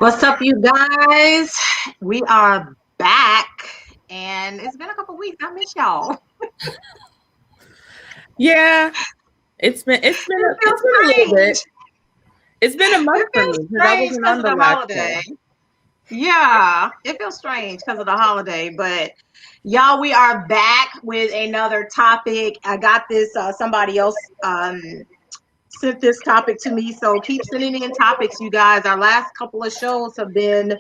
What's up, you guys? We are back, and it's been a couple weeks. I miss y'all. Yeah, it's been a little bit. It's been a month It for feels me because I strange wasn't because on of the the last holiday. show. Yeah, it feels strange because of the holiday, but y'all, we are back with another topic. I got this. Somebody else sent this topic to me, so keep sending in topics, you guys. Our last couple of shows have been,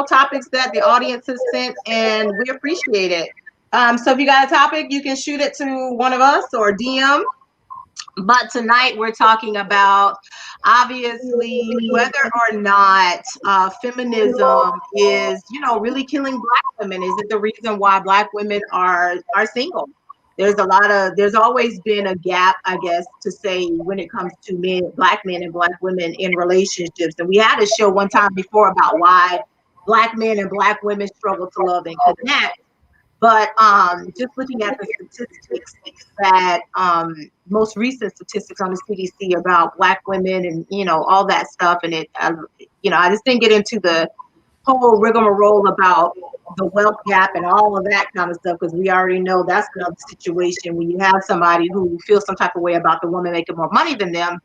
topics that the audience has sent, and we appreciate it. So if you got a topic, you can shoot it to one of us or DM. But tonight we're talking about obviously whether or not feminism is, really killing Black women. Is it the reason why Black women are single? There's always been a gap, I guess, to say when it comes to Black men and Black women in relationships. And we had a show one time before about why Black men and Black women struggle to love and connect. But just looking at the statistics that most recent statistics on the CDC about Black women and all that stuff, and I just didn't get into the whole rigmarole about the wealth gap and all of that kind of stuff because we already know that's another situation when you have somebody who feels some type of way about the woman making more money than them.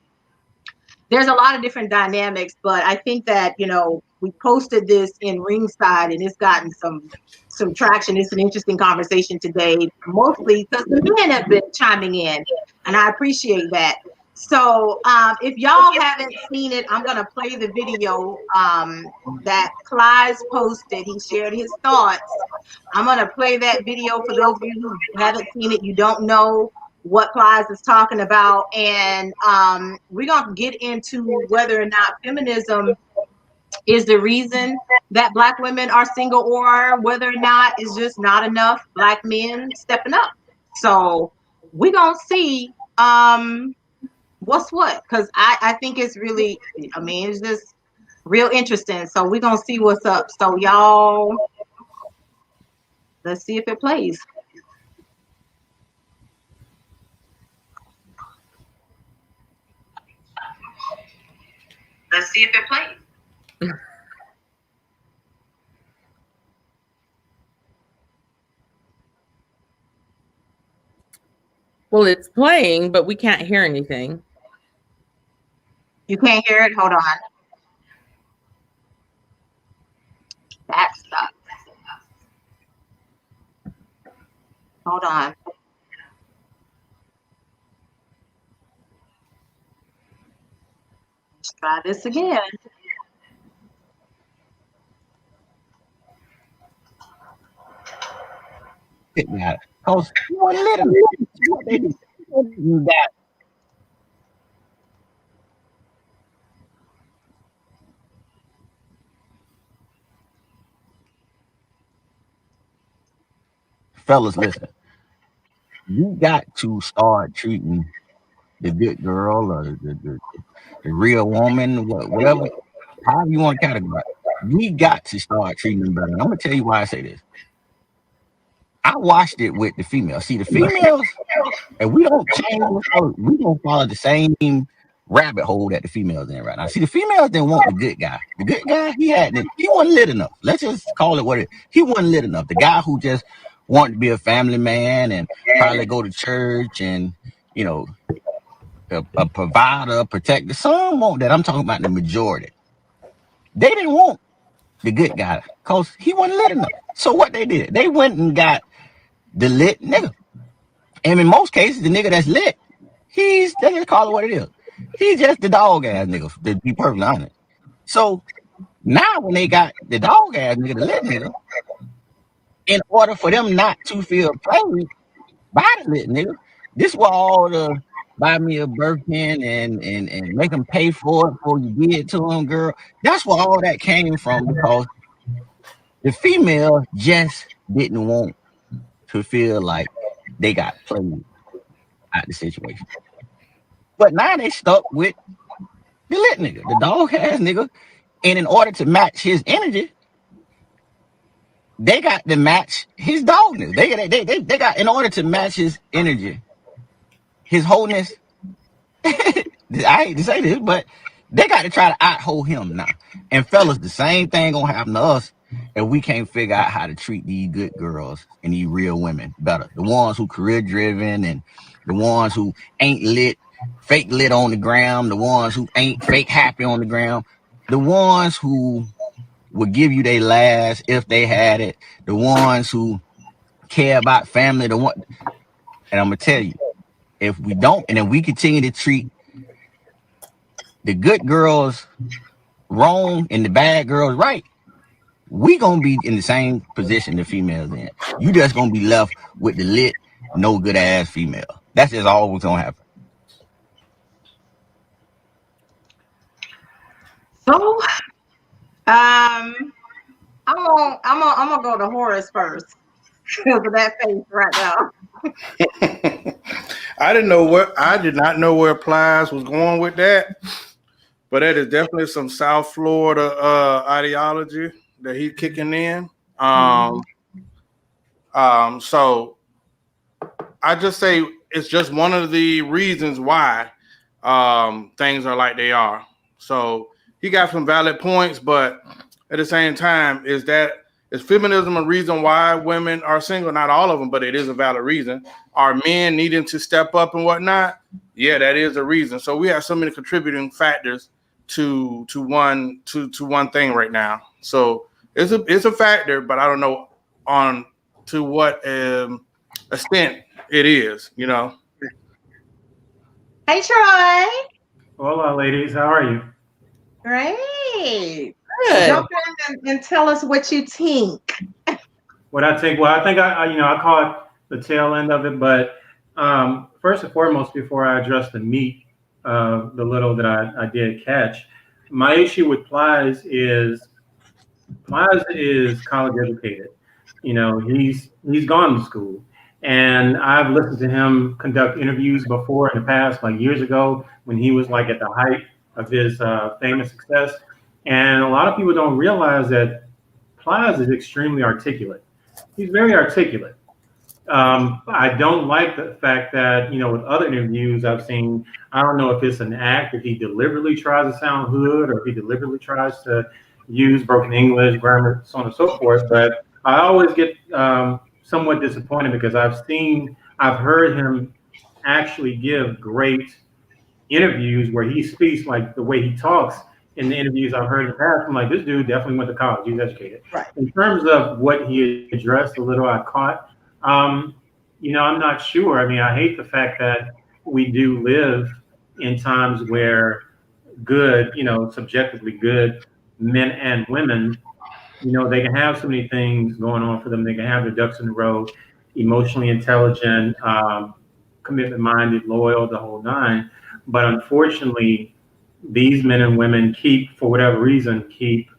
There's a lot of different dynamics, but I think that we posted this in Ringside and it's gotten some traction. It's an interesting conversation today, mostly because the men have been chiming in, and I appreciate that. So if y'all haven't seen it, I'm gonna play the video that Plies posted. He shared his thoughts. I'm gonna play that video for those of you who haven't seen it. You don't know what Plies is talking about, and we're gonna get into whether or not feminism is the reason that Black women are single, or whether or not it's just not enough Black men stepping up. So we're gonna see what's what, because I think it's really, it's just real interesting. So we're gonna see what's up. So y'all, let's see if it plays. Let's see if it plays. Well, it's playing, but we can't hear anything. You can't hear it? Hold on. That sucks. Hold on. Let's try this again. Got it. Cause you want to let them. What they do. You got fellas, listen. You got to start treating the good girl or the real woman, whatever, however you want to categorize. We got to start treating them better. And I'm gonna tell you why I say this. I watched it with the females. See, the females, and we don't change. We don't follow the same rabbit hole that the females in right now. See, the females didn't want the good guy. The good guy, he wasn't lit enough. Let's just call it what it is. He wasn't lit enough. The guy who just wanted to be a family man and probably go to church and you know a provider, a protector. Some want that. I'm talking about the majority. They didn't want the good guy because he wasn't lit enough. So what they did, they went and got the lit nigga. And in most cases, the nigga that's lit, let's just call it what it is. He's just the dog ass nigga, to be perfectly honest. So now when they got the dog ass nigga, the lit nigga, in order for them not to feel played by the lit nigga, this was all the buy me a Birkin and make them pay for it before you give it to them, girl. That's where all that came from because the female just didn't want to feel like they got played out the situation. But now they stuck with the lit nigga, the dog ass nigga. And in order to match his energy, they got to match his dogness. They got, in order to match his energy, his wholeness. I hate to say this, but They got to try to out-hoe him now. And fellas, the same thing gonna happen to us if we can't figure out how to treat these good girls and these real women better. The ones who career driven and the ones who ain't lit, fake lit on the ground, the ones who ain't fake happy on the ground, the ones who would give you their last if they had it, the ones who care about family, the one. And I'm gonna tell you, if we don't, and if we continue to treat the good girls wrong and the bad girls right, we gonna be in the same position the females in. You just gonna be left with the lit, no good ass female. That's just always gonna happen. So, I'm gonna go to Horace first because of that face right now. I did not know where Plies was going with that, but that is definitely some South Florida ideology that he's kicking in. So I just say it's just one of the reasons why things are like they are. So he got some valid points, but at the same time, is feminism a reason why women are single? Not all of them, but it is a valid reason. Are men needing to step up and whatnot? Yeah, that is a reason. So we have so many contributing factors to one thing right now. So it's a factor, but I don't know on to what extent it is. Hey, Troy. Hola, ladies. How are you? Great. Good. Jump in and tell us what you think. What I think? Well, I think I caught the tail end of it, but first and foremost, before I address the meat of the little that I did catch, my issue with Plies is college educated. He's gone to school, and I've listened to him conduct interviews before in the past, like years ago, when he was like at the height of his famous success. And a lot of people don't realize that Plies is extremely articulate. He's very articulate. I don't like the fact that, with other interviews I've seen, I don't know if it's an act, if he deliberately tries to sound hood or if he deliberately tries to use broken English, grammar, so on and so forth. But I always get somewhat disappointed because I've heard him actually give great interviews where he speaks like the way he talks in the interviews I've heard in the past. I'm like, this dude definitely went to college. He's educated. Right. In terms of what he addressed, a little I caught, I'm not sure. I mean, I hate the fact that we do live in times where good, subjectively good men and women, they can have so many things going on for them. They can have their ducks in a row, emotionally intelligent, commitment minded, loyal, the whole nine. But unfortunately, these men and women for whatever reason, keep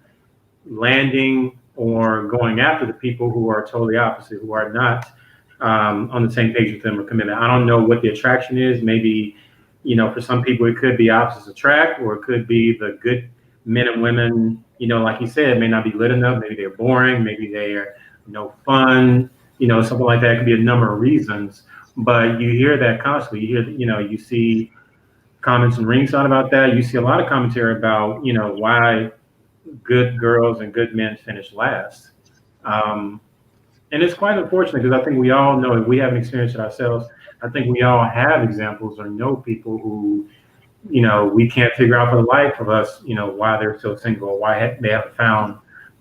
landing or going after the people who are totally opposite, who are not on the same page with them or commitment. I don't know what the attraction is. Maybe, for some people, it could be opposites attract, or it could be the good men and women, like you said, may not be lit enough. Maybe they're boring. Maybe they're no fun, something like that. It could be a number of reasons. But you hear that constantly. You hear, you see comments and ringside about that. You see a lot of commentary about, why good girls and good men finish last. And it's quite unfortunate because I think we all know, if we haven't experienced it ourselves, I think we all have examples or know people who, we can't figure out for the life of us, why they're still single, why they haven't found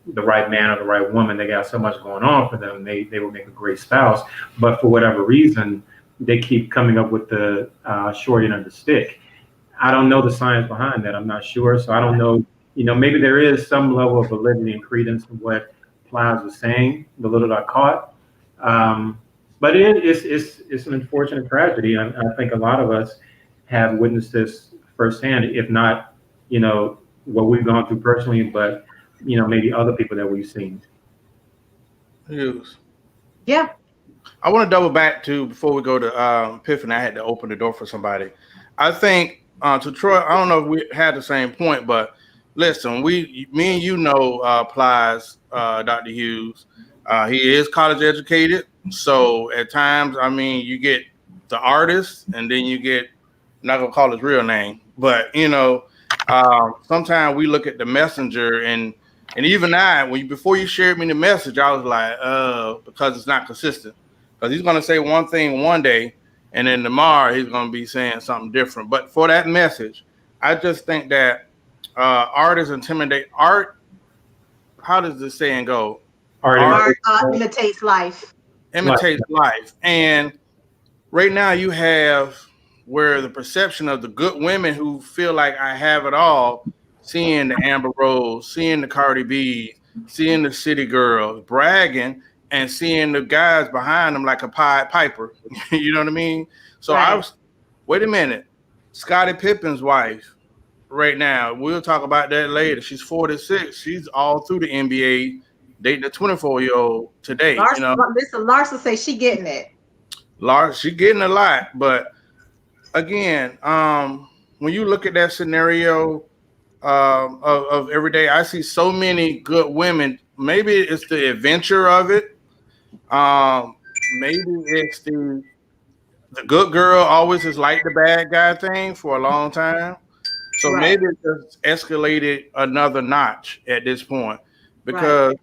the right man or the right woman. They got so much going on for them. They will make a great spouse, but for whatever reason, they keep coming up with the short end of the stick. I don't know the science behind that. I'm not sure. So I don't know, maybe there is some level of validity and credence to what Plies was saying, the little that I caught. But it's an unfortunate tragedy. I think a lot of us have witnessed this firsthand, if not, what we've gone through personally, but, maybe other people that we've seen. Yes. Yeah. I want to double back to, before we go to Epiphany, I had to open the door for somebody. I think to Troy, I don't know if we had the same point, but listen, me and you know Plies, Dr. Hughes. He is college educated. So at times, I mean, you get the artist and then you get, I'm not going to call his real name, but, sometimes we look at the messenger and even I, before you shared me the message, I was like, because it's not consistent. Because he's gonna say one thing one day, and then tomorrow he's gonna be saying something different. But for that message, I just think that art is intimidate. Art, how does this saying go? Art Art Art is imitates life. life. imitates life, and right now you have where the perception of the good women who feel like I have it all, seeing the Amber Rose, seeing the Cardi B, seeing the City Girls bragging, and seeing the guys behind them like a Pied Piper. You know what I mean? So I Right. was, wait a minute, Scottie Pippen's wife. Right now, we'll talk about that later. She's 46. She's all through the NBA, dating a 24-year-old today. You know, Larsa say she getting it. Lars, she getting a lot, but again, when you look at that scenario of every day, I see so many good women. Maybe it's the adventure of it. Maybe it's the good girl always is like the bad guy thing for a long time. So Right. maybe it just escalated another notch at this point Right. because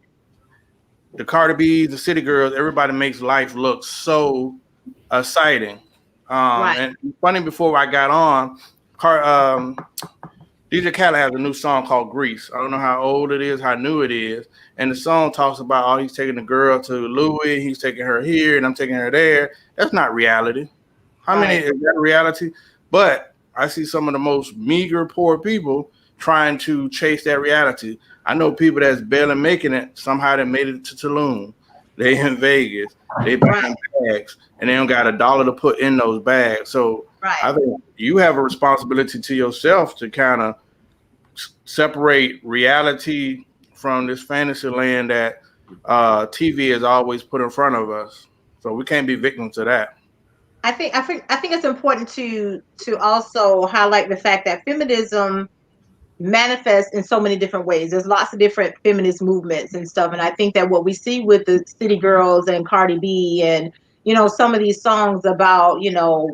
the Cardi B, the City Girls, everybody makes life look so exciting. Right. And funny, before I got on, Car, DJ Khaled has a new song called Grease. I don't know how old it is, how new it is. And the song talks about, oh, he's taking the girl to Louis, he's taking her here, and I'm taking her there. That's not reality. How many Right. is that reality? But I see some of the most meager, poor people trying to chase that reality. I know people that's barely making it, somehow they made it to Tulum. They in Vegas. They Right. buying bags, and they don't got $1 to put in those bags. So I Right. think you have a responsibility to yourself to kind of separate reality from this fantasy land that TV is always put in front of us. So we can't be victims to that. I think it's important to also highlight the fact that feminism manifests in so many different ways. There's lots of different feminist movements and stuff, and I think that what we see with the City Girls and Cardi B and some of these songs about you know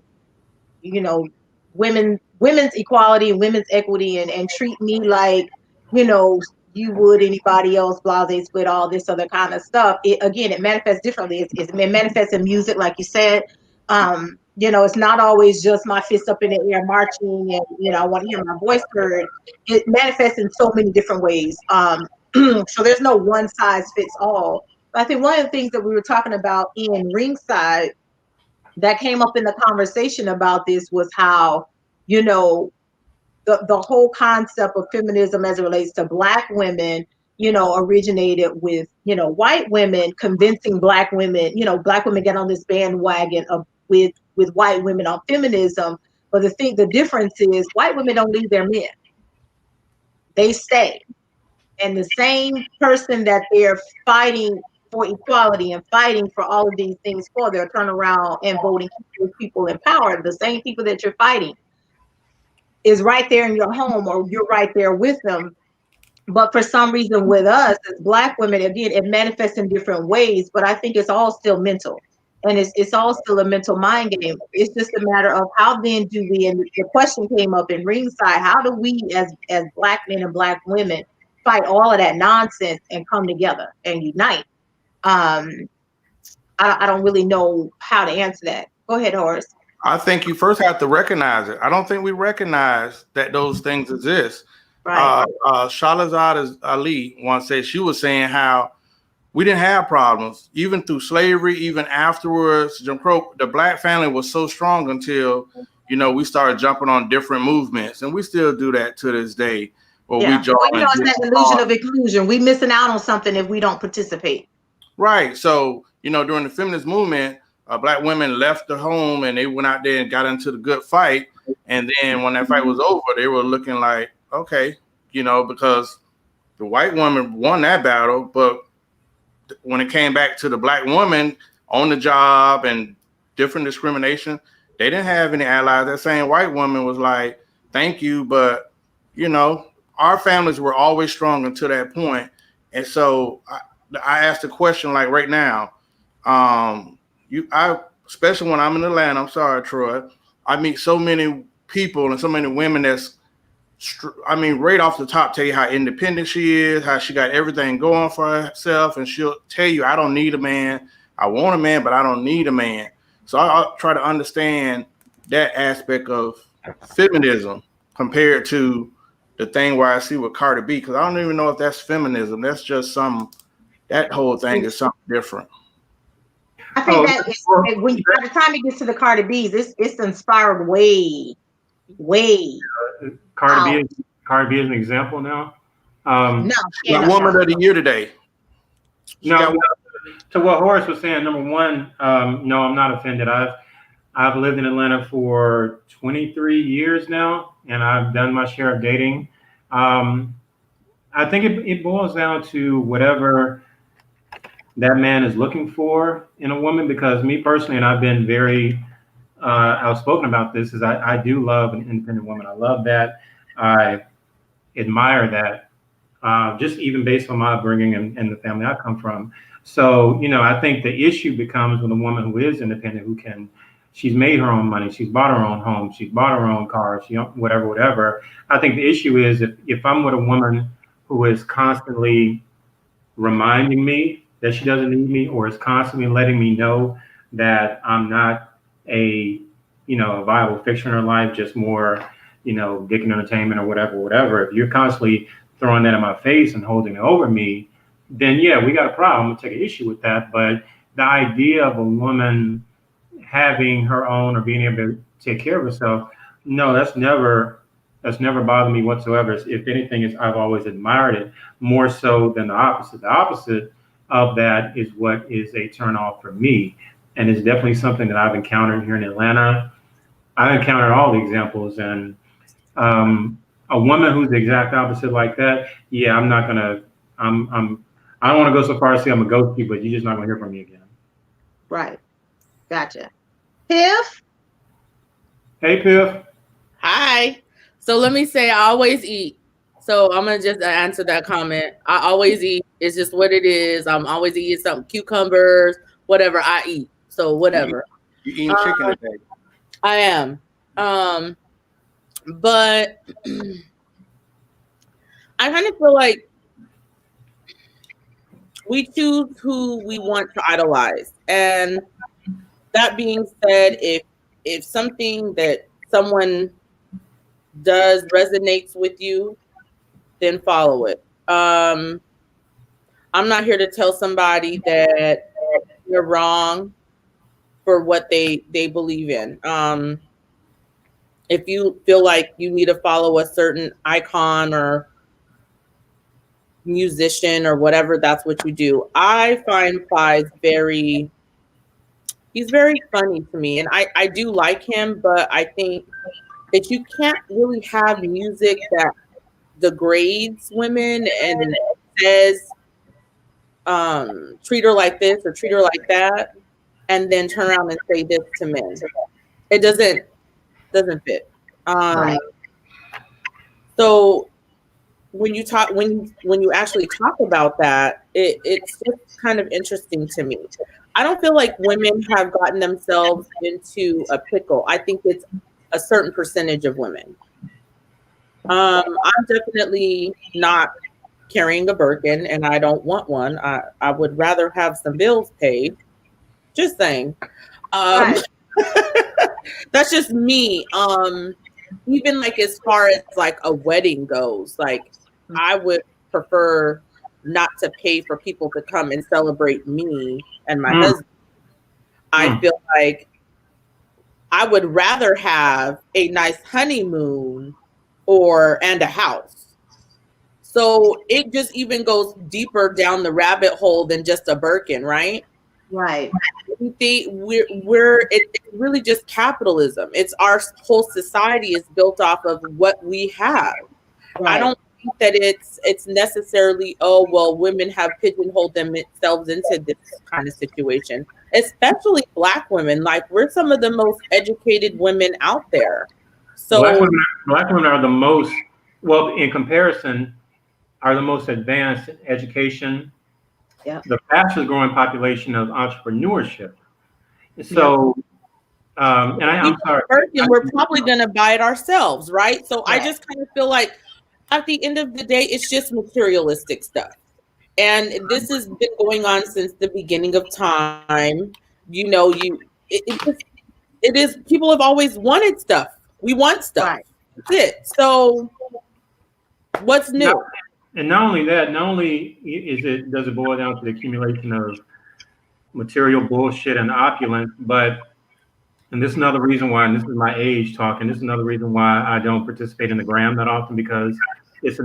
women's equality and women's equity and treat me like you know you would anybody else, blase split, all this other kind of stuff. It manifests differently. It manifests in music, like you said. It's not always just my fist up in the air marching and I want to hear my voice heard. It manifests in so many different ways. So there's no one size fits all. But I think one of the things that we were talking about in ringside that came up in the conversation about this was how, you know, the whole concept of feminism as it relates to Black women, originated with, white women convincing Black women, Black women get on this bandwagon of with white women on feminism. But the difference is white women don't leave their men. They stay. And the same person that they're fighting for equality and fighting for all of these things for, they'll turn around and vote and keep those people in power. The same people that you're fighting is right there in your home, or you're right there with them. But for some reason with us as Black women, again, it manifests in different ways, but I think it's all still mental. And it's all still a mental mind game. It's just a matter of how then do we, and the question came up in ringside, how do we as Black men and Black women fight all of that nonsense and come together and unite? Um, I don't really know how to answer that. Go ahead, Horace. I think you first have to recognize it. I don't think we recognize that those things exist. Right. Shahrazad Ali once said, she was saying how we didn't have problems even through slavery, even afterwards Jim Crow. The Black family was so strong until we started jumping on different movements, and we still do that to this day. Where we Yeah. join Well, it's that illusion of inclusion. We missing out on something if we don't participate. Right. So during the feminist movement, Black women left the home and they went out there and got into the good fight. And then when that fight was over, they were looking like, okay, because the white woman won that battle, but when it came back to the Black woman on the job and different discrimination, they didn't have any allies. That same white woman was like, thank you, but our families were always strong until that point. And so I asked a question like right now, especially when I'm in Atlanta, I'm sorry, Troy, I meet so many people and so many women that's right off the top, tell you how independent she is, how she got everything going for herself, and she'll tell you, I don't need a man. I want a man, but I don't need a man. So I'll try to understand that aspect of feminism compared to the thing where I see with Cardi B, because I don't even know if that's feminism. That's just that whole thing is something different. I think that when by the time it gets to the Cardi B's, it's inspired way. Cardi B is an example now. No, got woman of the year today. No, to what Horace was saying, number one, no, I'm not offended. I've lived in Atlanta for 23 years now, and I've done my share of dating. I think it boils down to whatever that man is looking for in a woman, because me personally, and I've been very outspoken about this, is I do love an independent woman. I love that. I admire that, just even based on my upbringing and the family I come from. So, I think the issue becomes with a woman who is independent, she's made her own money, she's bought her own home, she's bought her own car, whatever. I think the issue is if I'm with a woman who is constantly reminding me that she doesn't need me, or is constantly letting me know that I'm not a viable fixture in her life, just more, dick and entertainment or whatever. If you're constantly throwing that in my face and holding it over me, then yeah, we got a problem. I'm gonna take an issue with that. But the idea of a woman having her own or being able to take care of herself, no, that's never bothered me whatsoever. If anything, I've always admired it more so than the opposite. The opposite of that is what is a turn off for me, and it's definitely something that I've encountered here in Atlanta. I've encountered all the examples, and a woman who's the exact opposite like that, yeah, I'm not gonna. I don't want to go so far as to say I'm a ghost you, but you're just not gonna hear from me again. Right. Gotcha. Piff. Hey, Piff. Hi. So let me say, I always eat. So I'm gonna just answer that comment. I always eat. It's just what it is. I'm always eating something, cucumbers, whatever I eat. So whatever. You eating chicken today? I am. But I kind of feel like we choose who we want to idolize. And that being said, if something that someone does resonates with you, then follow it. I'm not here to tell somebody that you're wrong for what they believe in. If you feel like you need to follow a certain icon or musician or whatever, that's what you do. I find Plies he's very funny to me, and I do like him, but I think that you can't really have music that degrades women and says treat her like this or treat her like that, and then turn around and say this to men. It doesn't fit. Right. So when you actually talk about that, it's just kind of interesting to me. I don't feel like women have gotten themselves into a pickle. I think it's a certain percentage of women. I'm definitely not carrying a Birkin, and I don't want one. I would rather have some bills paid. Just saying. Right. That's just me. Even like as far as like a wedding goes, like I would prefer not to pay for people to come and celebrate me and my husband. I feel like I would rather have a nice honeymoon and a house. So it just even goes deeper down the rabbit hole than just a Birkin, right? Right. It's really just capitalism. It's our whole society is built off of what we have. Right. I don't think that it's necessarily, oh, well, women have pigeonholed themselves into this kind of situation, especially Black women. Like, we're some of the most educated women out there. So Black women are the most, well, in comparison, are the most advanced in education, the fastest growing population of entrepreneurship. So I'm sorry. And we're probably going to buy it ourselves, right? So I Right. just kind of feel like at the end of the day, it's just materialistic stuff. And this has been going on since the beginning of time. You know, it is, people have always wanted stuff. We want stuff. Right. That's it. So what's new? And not only that, not only does it boil down to the accumulation of material bullshit and opulence, but and this is another reason why, and this is my age talking, this is another reason why I don't participate in the gram that often, because it's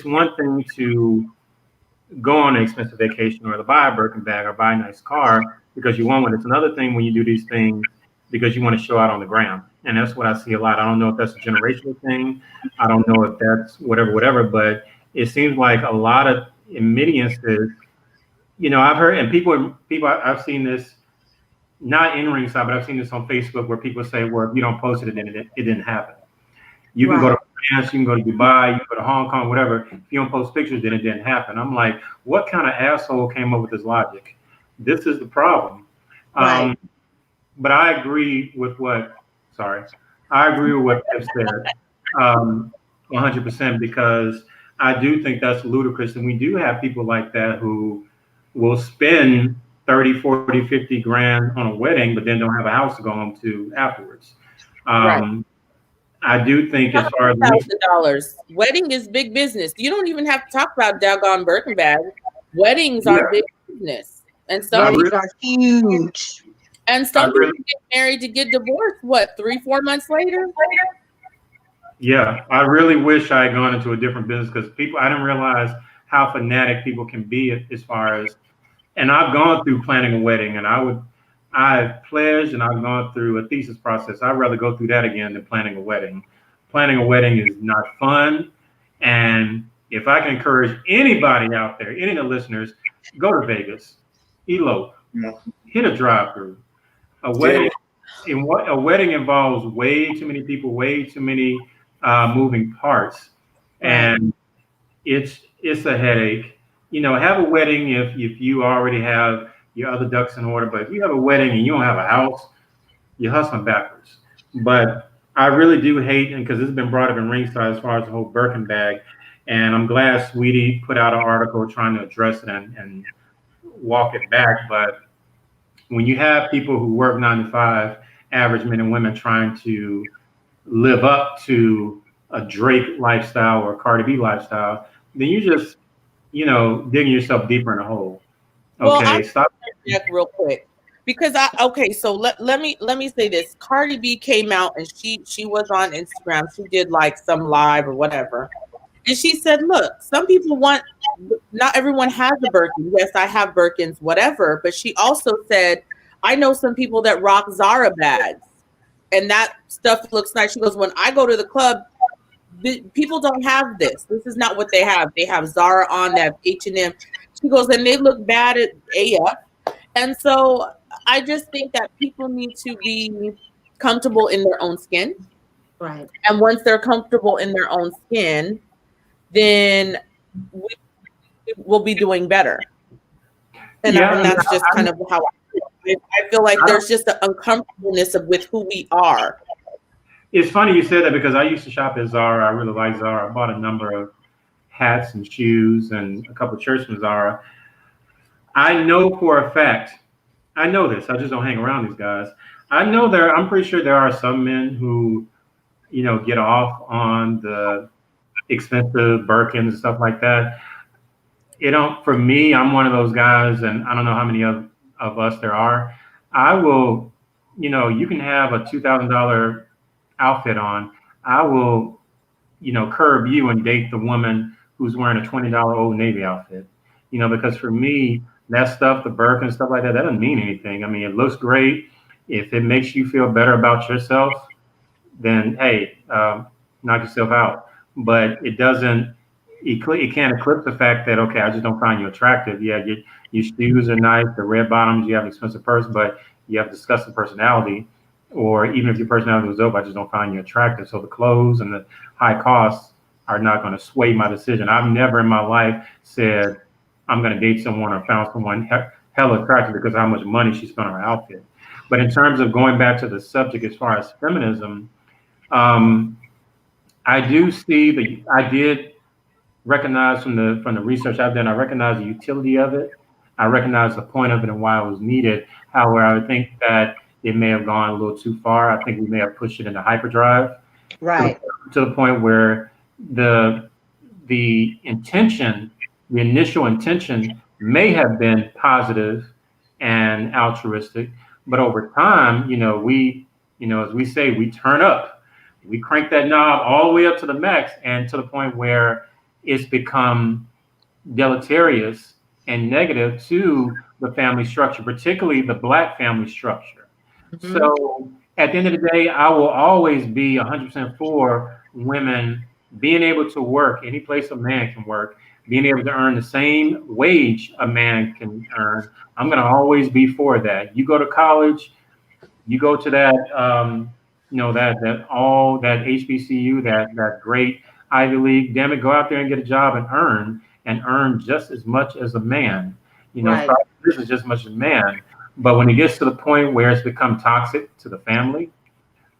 one thing to go on an expensive vacation or to buy a Birkin bag or buy a nice car because you want one. It's another thing when you do these things because you want to show out on the gram. And that's what I see a lot. I don't know if that's a generational thing. I don't know if that's whatever, but it seems like a lot of, in many instances, I've heard, and people, I've seen this, not in ringside, but I've seen this on Facebook where people say, well, if you don't post it, then it didn't happen. You can go to France, you can go to Dubai, you can go to Hong Kong, whatever. If you don't post pictures, then it didn't happen. I'm like, what kind of asshole came up with this logic? This is the problem. Right. But I agree with what Pip said 100%, because I do think that's ludicrous. And we do have people like that who will spend 30, 40, 50 grand on a wedding, but then don't have a house to go home to afterwards. Right. I do think as far as $1,000, wedding is big business. You don't even have to talk about doggone Birkin bag. Weddings are big business, and some Weddings are huge. And some people get married to get divorced. What, 3-4 months later? Yeah, I really wish I had gone into a different business, because I didn't realize how fanatic people can be as far as. And I've gone through planning a wedding, and I've pledged, and I've gone through a thesis process. I'd rather go through that again than planning a wedding. Planning a wedding is not fun. And if I can encourage anybody out there, any of the listeners, go to Vegas, elope, hit a drive-through. A wedding involves way too many people, way too many moving parts, and it's a headache. Have a wedding if you already have your other ducks in order. But if you have a wedding and you don't have a house, you're hustling backwards. But I really do hate, and because this has been brought up in ringside as far as the whole Birkin bag, and I'm glad Sweetie put out an article trying to address it and walk it back. But when you have people who work 9 to 5, average men and women, trying to live up to a Drake lifestyle or a Cardi B lifestyle, then you just, digging yourself deeper in a hole. Okay, stop real quick, because so let me say this. Cardi B came out and she was on Instagram. She did like some live or whatever, and she said, "Look, some people not everyone has a Birkin. Yes, I have Birkins, whatever." But she also said, "I know some people that rock Zara bags, and that stuff looks nice." She goes, "When I go to the club, people don't have this. This is not what they have. They have Zara on, they have H&M." She goes, "And they look bad at AF." And so I just think that people need to be comfortable in their own skin. Right. And once they're comfortable in their own skin, then we will be doing better. And that's just kind of how I feel like there's just an uncomfortableness with who we are. It's funny you said that, because I used to shop at Zara. I really like Zara. I bought a number of hats and shoes and a couple of shirts from Zara. I know for a fact, I know this, I just don't hang around these guys. I'm pretty sure there are some men who, get off on the expensive Birkins and stuff like that. For me, I'm one of those guys, and I don't know how many of us there are. I will, you can have a $2,000 outfit on. I will, curb you and date the woman who's wearing a $20 Old Navy outfit. Because for me, that stuff, the Birkin, stuff like that doesn't mean anything. I mean, it looks great. If it makes you feel better about yourself, then hey, knock yourself out. But it doesn't. It can't eclipse the fact that, okay, I just don't find you attractive. Yeah, your shoes are nice, the red bottoms, you have an expensive purse, but you have disgusting personality. Or even if your personality was dope, I just don't find you attractive. So the clothes and the high costs are not going to sway my decision. I've never in my life said I'm going to date someone or found someone hella attractive because of how much money she spent on her outfit. But in terms of going back to the subject as far as feminism, um, I do see I did recognize from the research I've done, I recognize the utility of it. I recognize the point of it and why it was needed. However, I would think that it may have gone a little too far. I think we may have pushed it into hyperdrive to Right. to the point where the the intention, the initial intention may have been positive and altruistic, but over time, as we say, we turn up, we crank that knob all the way up to the max, and to the point where it's become deleterious and negative to the family structure, particularly the Black family structure. Mhm. So at the end of the day, I will always be 100% for women being able to work any place a man can work, being able to earn the same wage a man can earn. I'm going to always be for that. You go to college, you go to that, that HBCU, that great Ivy League. Damn it, go out there and get a job and earn just as much as a man. Right. Start business just as much as a man. But when it gets to the point where it's become toxic to the family,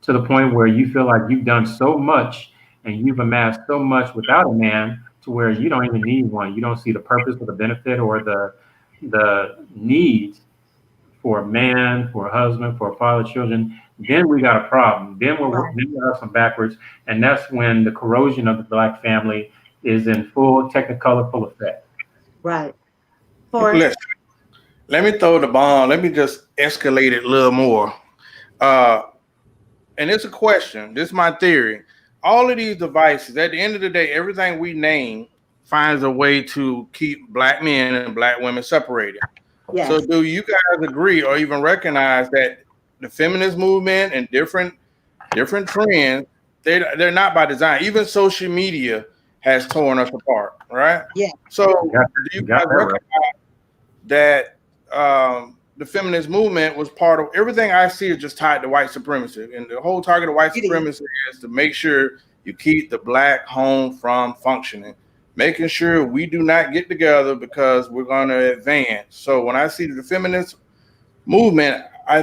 to the point where you feel like you've done so much and you've amassed so much without a man, to where you don't even need one. You don't see the purpose or the benefit or the need for a man, for a husband, for a father, children, then we got a problem. Right. Then we have some backwards, and that's when the corrosion of the Black family is in full technicolor, full effect. Right. Forrest. Let me throw the bomb. Let me just escalate it a little more. Uh, and it's a question. This is my theory. All of these devices, at the end of the day, everything we name finds a way to keep Black men and Black women separated. So, Yes. do you guys agree or even recognize that the feminist movement and different trends, they're not by design? Even social media has torn us apart, right? Yeah. So, You got, do you you got guys that right. recognize that the feminist movement was part of everything I see is just tied to white supremacy, and the whole target of white It is. supremacy is to make sure you keep the Black home from functioning, making sure we do not get together because we're going to advance. So when I see the feminist movement, I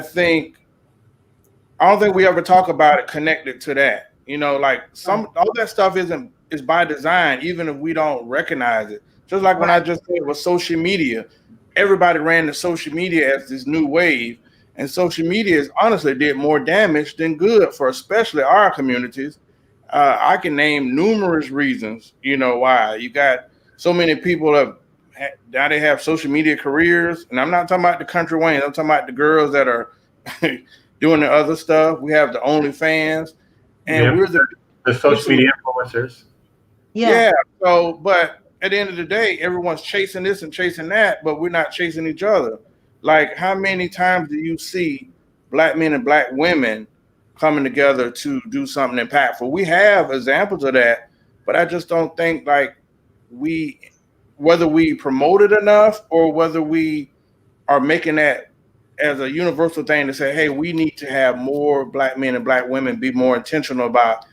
don't think we ever talk about it connected to that. Like Right. all that stuff is by design, even if we don't recognize it. Just like when I Right. just said with social media, everybody ran to social media as this new wave, and social media has honestly did more damage than good for especially our communities. I can name numerous reasons, why you got so many people now they have social media careers, and I'm not talking about the country wayne. I'm talking about the girls that are doing the other stuff. We have the OnlyFans, and Yeah, the social media influencers. Yeah. yeah. So, but at the end of the day, everyone's chasing this and chasing that, but we're not chasing each other. Like, how many times do you see Black men and Black women coming together to do something impactful? We have examples of that, but I just don't think like we, whether we promote it enough or whether we are making that as a universal thing to say, hey, we need to have more Black men and Black women be more intentional about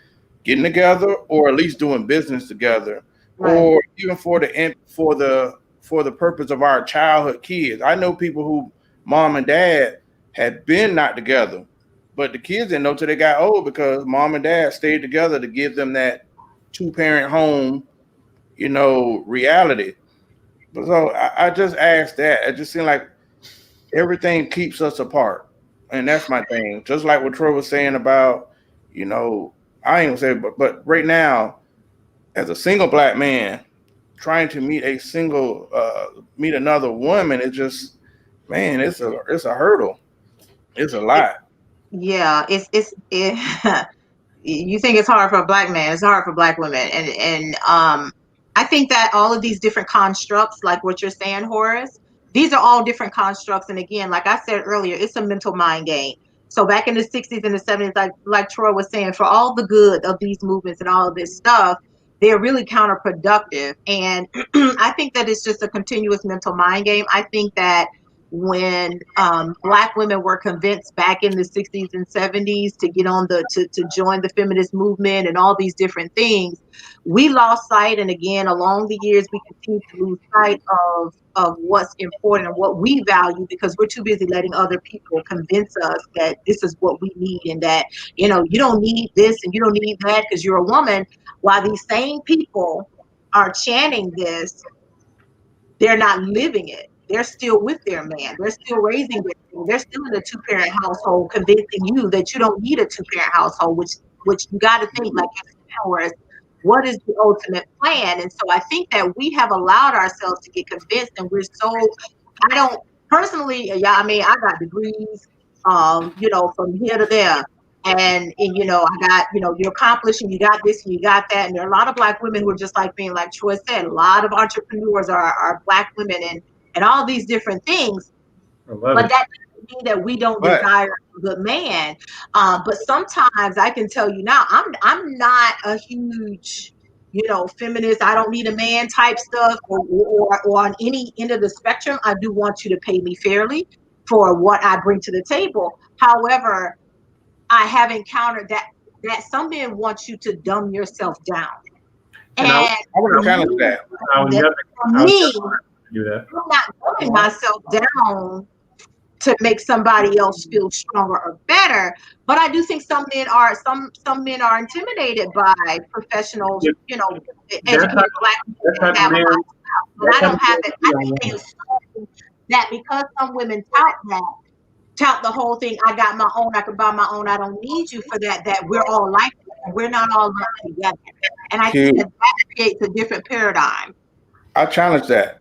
getting together or at least doing business together, Right. or even for the purpose of our childhood kids. I know people who mom and dad had been not together, but the kids didn't know till they got old because mom and dad stayed together to give them that two-parent home, reality. But so I just asked that. It just seemed like everything keeps us apart. And that's my thing. Just like what Troy was saying about, you know, I ain't gonna say, but right now, as a single Black man trying to meet another woman, it just, man, it's a hurdle. It's a It, lot. yeah. You think it's hard for a Black man, it's hard for Black women, and I think that all of these different constructs, like what you're saying, Horace, these are all different constructs, and again, like I said earlier, it's a mental mind game. So back in the 60s and the 70s, like Troy was saying, for all the good of these movements and all of this stuff, they're really counterproductive, and I think that it's just a continuous mental mind game. I think that when Black women were convinced back in the 60s and 70s to get on to join the feminist movement and all these different things, we lost sight. And again, along the years, we continue to lose sight of what's important and what we value, because we're too busy letting other people convince us that this is what we need, and that, you know, you don't need this and you don't need that because you're a woman. While these same people are chanting this, they're not living it. They're still with their man. They're still raising their children. They're still in a two-parent household, convincing you that you don't need a two-parent household, which you got to think, like, whereas what is the ultimate plan? And so I think that we have allowed ourselves to get convinced, and we're so, I don't personally, yeah, I mean, I got degrees, you know, from here to there. And you know, I got, you know, you're accomplishing, you got this and you got that. And there are a lot of Black women who are just like being, like Troy said, a lot of entrepreneurs are Black women, and all these different things. But that doesn't mean that we don't desire a good man. But sometimes I can tell you now, I'm not a huge, you know, feminist, I don't need a man type stuff, or on any end of the spectrum. I do want you to pay me fairly for what I bring to the table. However, I have encountered that some men want you to dumb yourself down. And I would challenge that. For me, I'm not dumbing myself down to make somebody else feel stronger or better. But I do think some men are intimidated by professionals, you know, educated Black people that have a lot of stuff. But I don't have it. I think they assume that because some women tout the whole thing, I got my own, I can buy my own, I don't need you for that, that we're all like that. We're not all together. And I think that creates a different paradigm. I challenge that.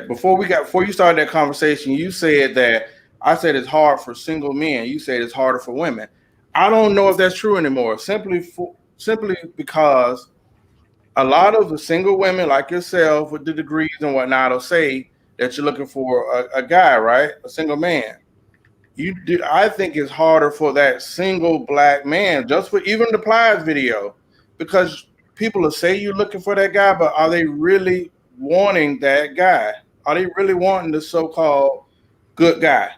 Before you started that conversation, you said that I said it's hard for single men. You said it's harder for women. I don't know if that's true anymore. Simply because a lot of the single women like yourself with the degrees and whatnot will say that you're looking for a guy, right? A single man. I think it's harder for that single Black man, just for even the Plies video, because people will say you're looking for that guy, but are they really wanting that guy? Are they really wanting the so-called good guy?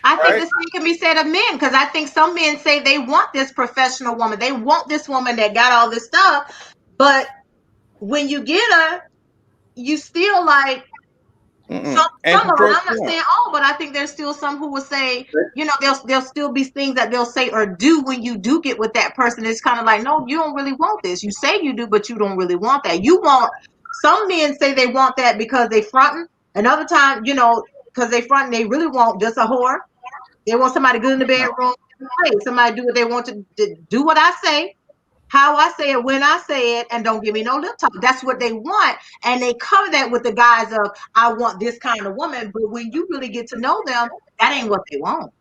I think the same can be said of men, because I think some men say they want this professional woman. They want this woman that got all this stuff, but when you get her, you still like, some of them, I'm not saying all, but I think there's still some who will say, you know, there'll still be things that they'll say or do when you do get with that person. It's kind of like, no, you don't really want this. You say you do, but you don't really want that. You want, some men say they want that because they fronting. Another time, you know, because they fronting, they really want just a whore. They want somebody good in the bedroom. Somebody do what they want to do, what I say, how I say it, when I say it, and don't give me no lip talk. That's what they want. And they cover that with the guise of, I want this kind of woman. But when you really get to know them, that ain't what they want.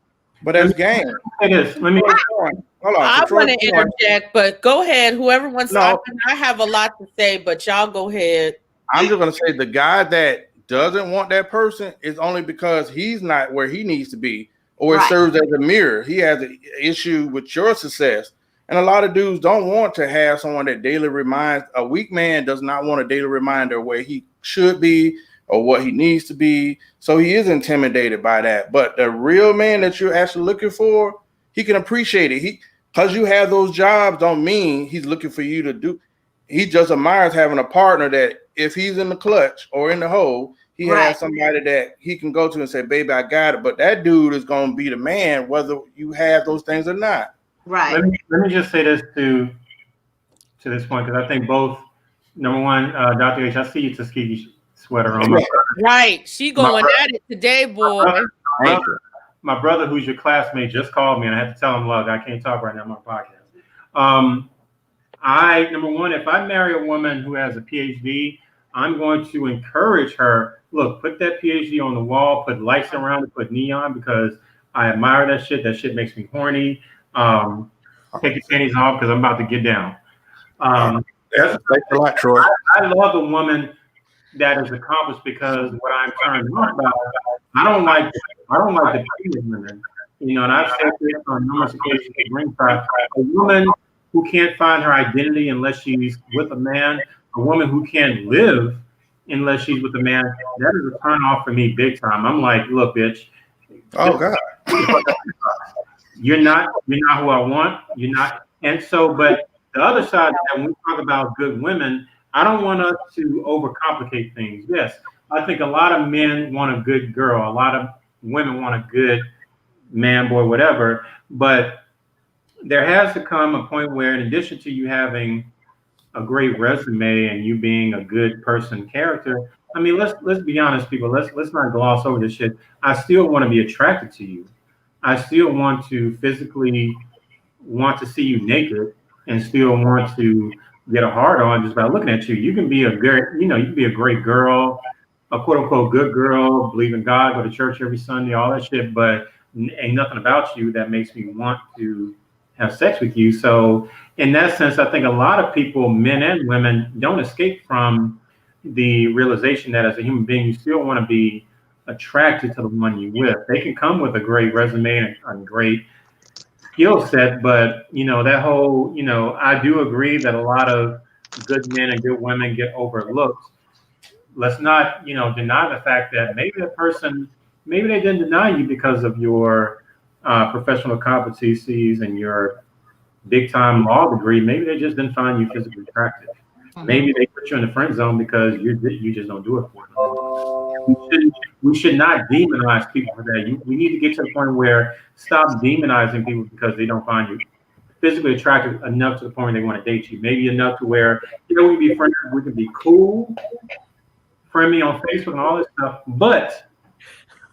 But that's game. Hold on. I want to interject, but go ahead. Whoever wants to, I have a lot to say, but y'all go ahead. I'm just going to say the guy that doesn't want that person is only because he's not where he needs to be, or it serves as a mirror. He has an issue with your success. And a lot of dudes don't want to have someone that daily reminds. A weak man does not want a daily reminder where he should be or what he needs to be. So he is intimidated by that. But the real man that you're actually looking for, he can appreciate it. Because you have those jobs don't mean he's looking for you to do. He just admires having a partner that if he's in the clutch or in the hole, he has somebody that he can go to and say, baby, I got it. But that dude is going to be the man, whether you have those things or not. Right. Let me just say this to this point, because I think both, number one, Dr. H, I see you Tuskegee sweater on. Right. She going at it today, boy. My brother, who's your classmate, just called me, and I had to tell him, look, I can't talk right now on my podcast. Number one, if I marry a woman who has a PhD, I'm going to encourage her, look, put that PhD on the wall, put lights around it, put neon, because I admire that shit. That shit makes me horny. Take your panties off because I'm about to get down. Thanks a lot, Troy. I love a woman that is accomplished, because what I'm turned on about, I don't like the previous women. You know, and I've said this on numerous occasions at Ringside. A woman who can't find her identity unless she's with a man, a woman who can't live unless she's with a man. That is a turn off for me big time. I'm like, look, bitch, Oh God. you're not who I want. You're not. And so, but the other side of that, when we talk about good women, I don't want us to overcomplicate things. Yes, I think a lot of men want a good girl. A lot of women want a good man, boy, whatever. But there has to come a point where, in addition to you having a great resume and you being a good person character, I mean, let's be honest, people. Let's not gloss over this shit. I still want to be attracted to you. I still want to physically want to see you naked and still want to get a hard on just by looking at you. You can be a great, you can be a great girl, a quote unquote good girl, believe in God, go to church every Sunday, all that shit, but ain't nothing about you that makes me want to have sex with you. So in that sense, I think a lot of people, men and women, don't escape from the realization that as a human being, you still want to be attracted to the one you with. They can come with a great resume and a great skill set, but that whole, I do agree that a lot of good men and good women get overlooked. Let's not, deny the fact that maybe a person, maybe they didn't deny you because of your professional competencies and your big time law degree. Maybe they just didn't find you physically attractive. Maybe they put you in the friend zone because you just don't do it for them. We should not demonize people for that. We need to get to the point where stop demonizing people because they don't find you physically attractive enough to the point where they want to date you. Maybe enough to where we can be friends, we can be cool, friend me on Facebook and all this stuff. But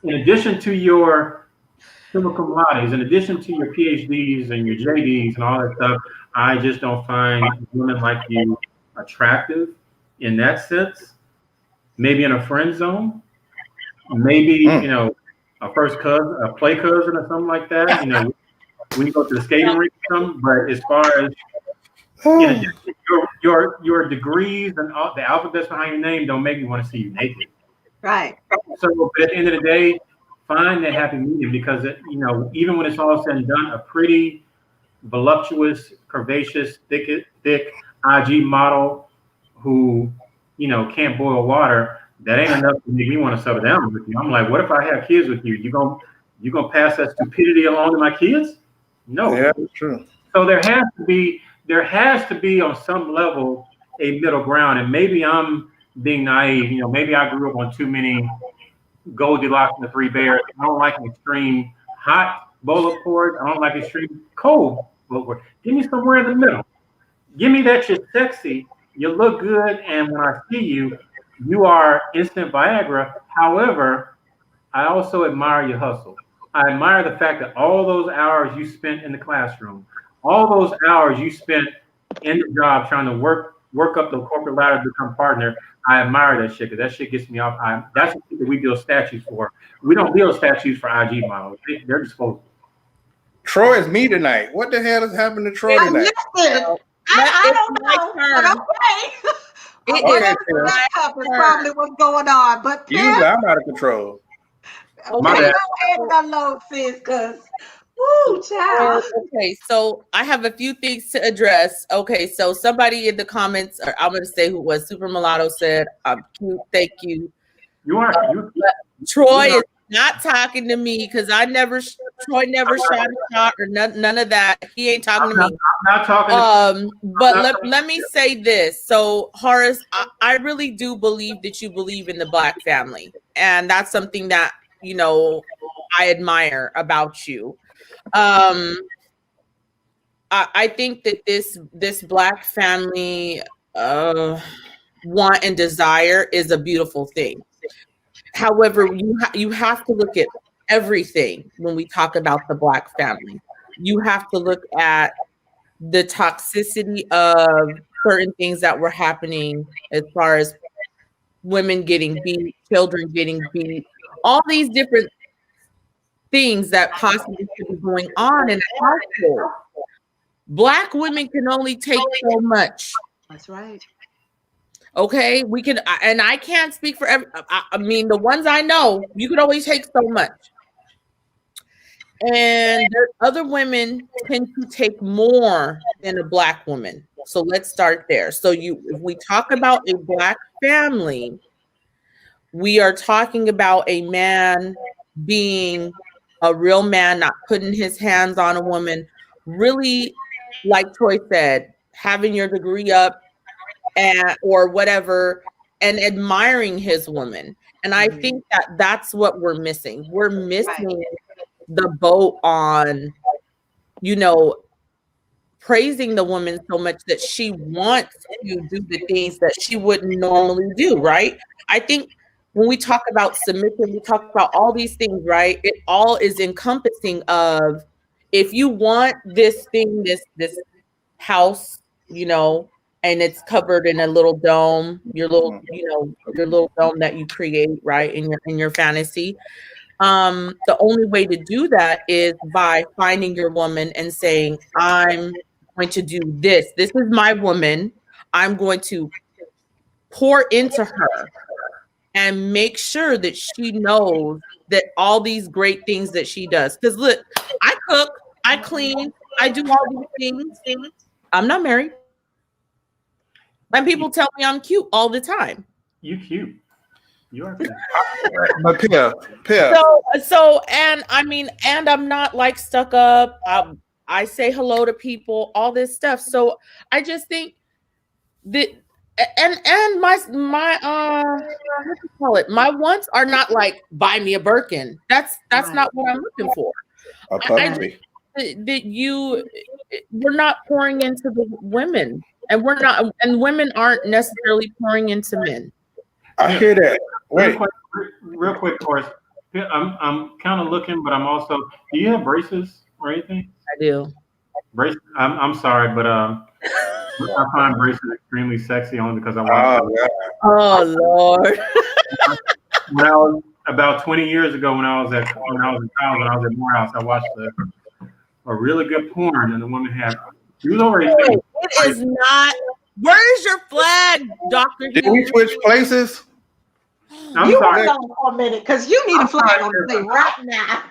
in addition to your summa cum laudes, in addition to your PhDs and your JDs and all that stuff, I just don't find women like you attractive in that sense. Maybe in a friend zone, maybe a first cousin, a play cousin, or something like that. We go to the skating rink or something. But as far as your degrees and all the alphabets behind your name don't make me want to see you naked. Right. So, but at the end of the day, find that happy medium because even when it's all said and done, a pretty voluptuous, curvaceous, thick IG model who can't boil water, that ain't enough to make me want to settle down with you. I'm like, what if I have kids with you? You gonna pass that stupidity along to my kids? No. Yeah, that's true. So there has to be on some level a middle ground, and maybe I'm being naive. Maybe I grew up on too many Goldilocks and the Three Bears. I don't like an extreme hot bowl of porridge. I don't like extreme cold bowl of porridge. Give me somewhere in the middle. Give me that you're sexy, you look good, and when I see you, you are instant Viagra. However, I also admire your hustle. I admire the fact that all those hours you spent in the classroom, all those hours you spent in the job trying to work up the corporate ladder to become partner. I admire that shit because that shit gets me off. That's the shit that we build statues for. We don't build statues for IG models. They're disposable. Troy is me tonight. What the hell has happened to Troy tonight? I don't know. But okay. It is probably what's going on. But Usually I'm out of control. Okay, go ahead and unload, sis, because woo, child. Okay, so I have a few things to address. Okay, so somebody in the comments, or I'm gonna say who was Super Mulatto said, "I'm cute, thank you." You are. Troy is not talking to me because Troy never shot a shot or none of that. He ain't talking to me. I'm not talking. But let me say this. So Horace, I really do believe that you believe in the Black family, and that's something that I admire about you. I think that this Black family want and desire is a beautiful thing. However, you have to look at everything when we talk about the Black family. You have to look at the toxicity of certain things that were happening as far as women getting beat, children getting beat, all these different things that possibly could be going on in a household. Black women can only take so much. That's right. Okay, we can, and I can't speak for every. I mean, the ones I know, you can only take so much, and other women tend to take more than a Black woman. So let's start there. So if we talk about a Black family, We are talking about a man being a real man, not putting his hands on a woman, really, like Troy said, having your degree up and or whatever, and admiring his woman. And I think that that's what we're missing. We're missing the boat on, you know, praising the woman so much that she wants to do the things that she wouldn't normally do, right? I think when we talk about submission, we talk about all these things, right? It all is encompassing of, if you want this thing, this house, you know, and it's covered in a little dome, your little, you know, your little dome that you create, right, in your fantasy. The only way to do that is by finding your woman and saying, I'm going to do this. This is my woman. I'm going to pour into her and make sure that she knows that all these great things that she does. Because look, I cook, I clean, I do all these things. I'm not married. And people tell me I'm cute all the time. You cute. You are cute. But Piff. So, and I mean, and I'm not like stuck up. I say hello to people, all this stuff. So I just think that, and my what do you call it? My wants are not like buy me a Birkin. That's not what I'm looking for. A I puppy. that we're not pouring into the women, and we're not, and women aren't necessarily pouring into men. I hear that. Wait. Real quick, Horace. I'm kind of looking, but I'm also. Do you have braces or anything? I do. Braces. I'm sorry, but I find braces extremely sexy only because I watch. Oh Lord. When I was about 20 years ago, when I was in college, when I was at Morehouse, I watched a really good porn, and the woman had. She was already. It is not. Where's your flag, Dr. Did we switch places? I'm you sorry. hold on for a minute, because you need a flag on the thing right now.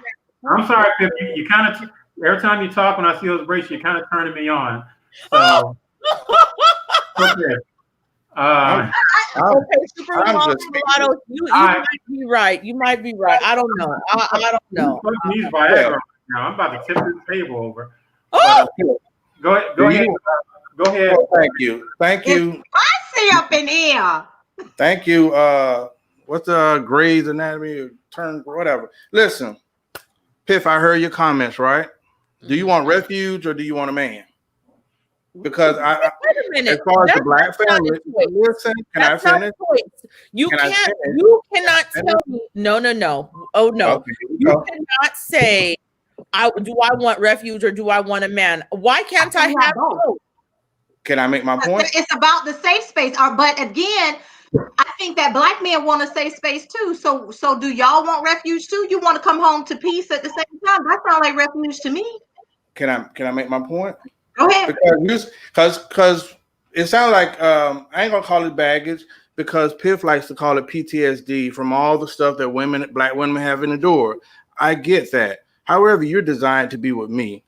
I'm sorry, Pip. You kind of every time you talk, when I see those braces, you're kind of turning me on. So okay. Supermodel, you might be right. You might be right. I don't know. I don't know. These Viagra now. I'm about to tip this table over. But, go ahead. Go ahead. Oh, thank you. I see up in here. Thank you. What's Grey's Anatomy turn whatever? Listen, Piff, I heard your comments, right? Do you want refuge or do you want a man? Because wait a minute. As far as the black family, listen, can I finish? You cannot tell me. No. Oh no. Okay, you cannot say do I want refuge or do I want a man? Why can't I have both? Can I make my point? It's about the safe space. But again, I think that black men want a safe space too. So do y'all want refuge too? You want to come home to peace at the same time? That sounds like refuge to me. Can I make my point? Go ahead. Because it sounds like I ain't gonna call it baggage, because Piff likes to call it PTSD from all the stuff that black women have endured. I get that. However, you're designed to be with me.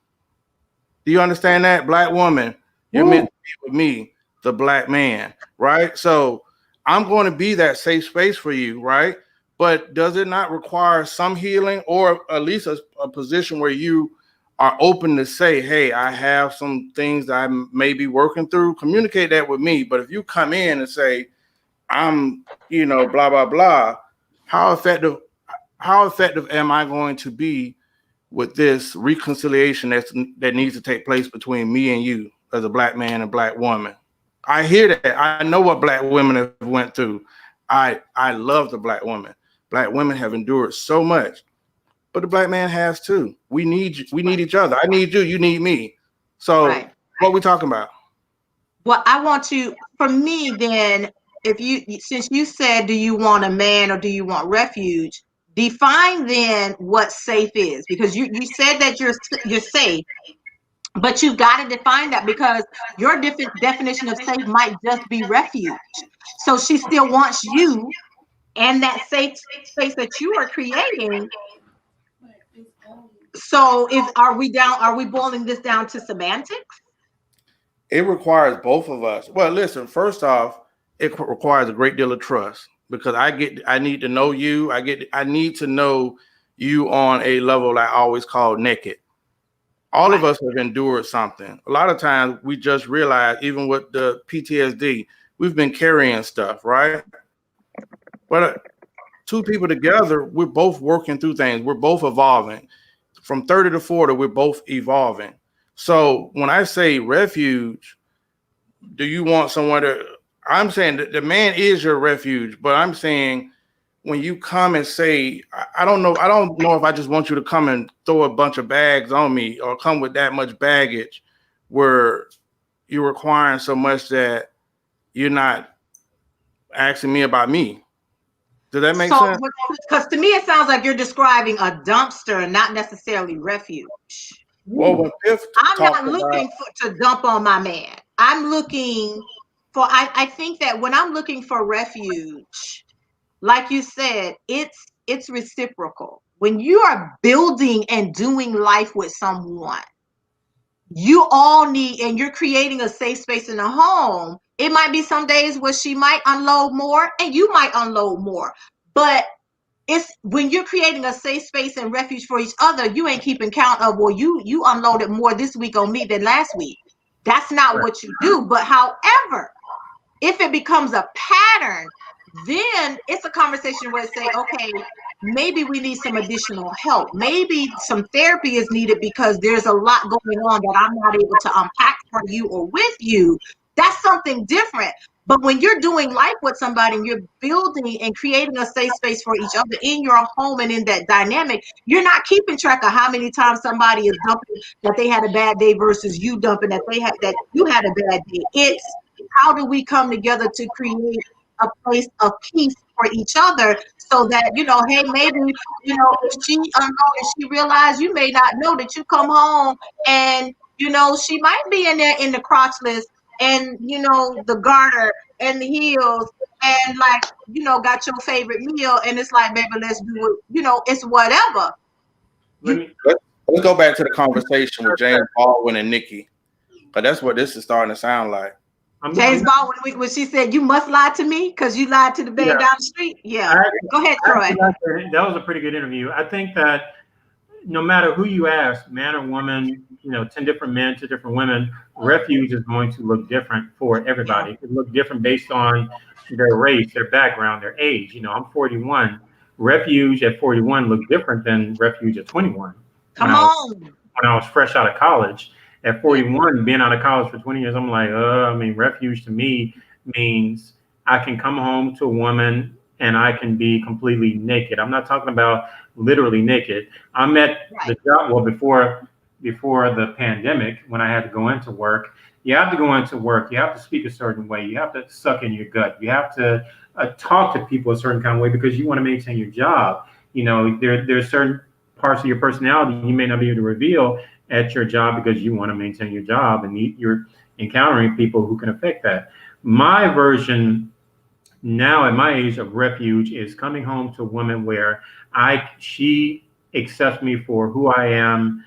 Do you understand that, black woman? You're meant to be with me, the black man, right? So I'm going to be that safe space for you, right? But does it not require some healing, or at least a position where you are open to say, hey, I have some things that I may be working through? Communicate that with me. But if you come in and say, I'm, blah, blah, blah, how effective am I going to be with this reconciliation that needs to take place between me and you as a black man and black woman? I hear that. I know what black women have went through. I love the black woman. Black women have endured so much, but the black man has too. We need each other. I need you. You need me. So What are we talking about? Well, I want to, for me then, since you said, do you want a man or do you want refuge? Define then what safe is, because you said that you're safe, but you've got to define that, because your definition of safe might just be refuge. So she still wants you and that safe space that you are creating. So are we boiling this down to semantics? It requires both of us. Well, listen, first off, it requires a great deal of trust. because I need to know you. I need to know you on a level I always call naked. All of us have endured something. A lot of times we just realize, even with the PTSD, we've been carrying stuff, right? But two people together, we're both working through things. We're both evolving. From 30 to 40, we're both evolving. So when I say refuge, do you want someone to? I'm saying that the man is your refuge, but I'm saying when you come and say, I don't know if I just want you to come and throw a bunch of bags on me or come with that much baggage where you're requiring so much that you're not asking me about me. Does that make So, sense? because to me, it sounds like you're describing a dumpster and not necessarily refuge. Well, when Piff I'm talked not about, looking to dump on my man. I'm looking for, I think that when I'm looking for refuge, like you said, it's reciprocal. When you are building and doing life with someone, you all need, and you're creating a safe space in the home. It might be some days where she might unload more and you might unload more. But it's when you're creating a safe space and refuge for each other, you ain't keeping count of, well, you unloaded more this week on me than last week. That's not what you do. But however, if it becomes a pattern, then it's a conversation where it say, okay, maybe we need some additional help. Maybe some therapy is needed because there's a lot going on that I'm not able to unpack for you or with you. That's something different. But when you're doing life with somebody and you're building and creating a safe space for each other in your home and in that dynamic, you're not keeping track of how many times somebody is dumping that they had a bad day versus you dumping that you had a bad day. It's how do we come together to create a place of peace for each other so that, hey, maybe, if she if she realized, you may not know that you come home and, she might be in there in the crotchless and, the garter and the heels and like, got your favorite meal and it's like, baby, let's do it. It's whatever. Let's go back to the conversation with James Baldwin and Nikki, because that's what this is starting to sound like. James Baldwin, when she said, you must lie to me because you lied to the babe down the street. Yeah. Go ahead, Troy. That was a pretty good interview. I think that no matter who you ask, man or woman, 10 different men, 2 different women, refuge is going to look different for everybody. It look different based on their race, their background, their age. I'm 41. Refuge at 41 looked different than refuge at 21. Come on. When I was fresh out of college. At 41, being out of college for 20 years, I'm like, refuge to me means I can come home to a woman and I can be completely naked. I'm not talking about literally naked. I'm at the job, well, before the pandemic, when I had to go into work, you have to go into work. You have to speak a certain way. You have to suck in your gut. You have to talk to people a certain kind of way because you want to maintain your job. There's certain parts of your personality you may not be able to reveal at your job because you want to maintain your job and you're encountering people who can affect that. My version now at my age of refuge is coming home to a woman where she accepts me for who I am,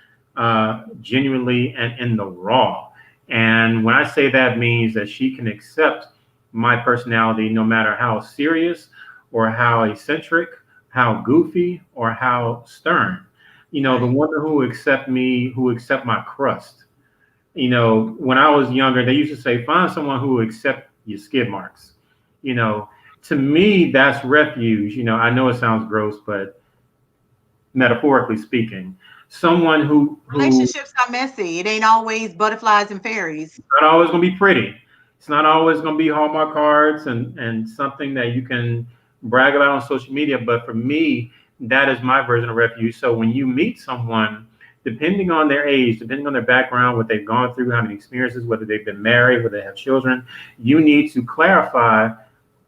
genuinely and in the raw. And when I say that means that she can accept my personality no matter how serious or how eccentric, how goofy or how stern. The woman who accept me, who accept my crust. When I was younger, they used to say, find someone who accept your skid marks. To me, that's refuge. I know it sounds gross, but metaphorically speaking, someone who relationships are messy. It ain't always butterflies and fairies. It's not always going to be pretty. It's not always going to be Hallmark cards and something that you can brag about on social media. But for me, that is my version of refuge. So when you meet someone, depending on their age, depending on their background, what they've gone through, how many experiences, whether they've been married, whether they have children, you need to clarify,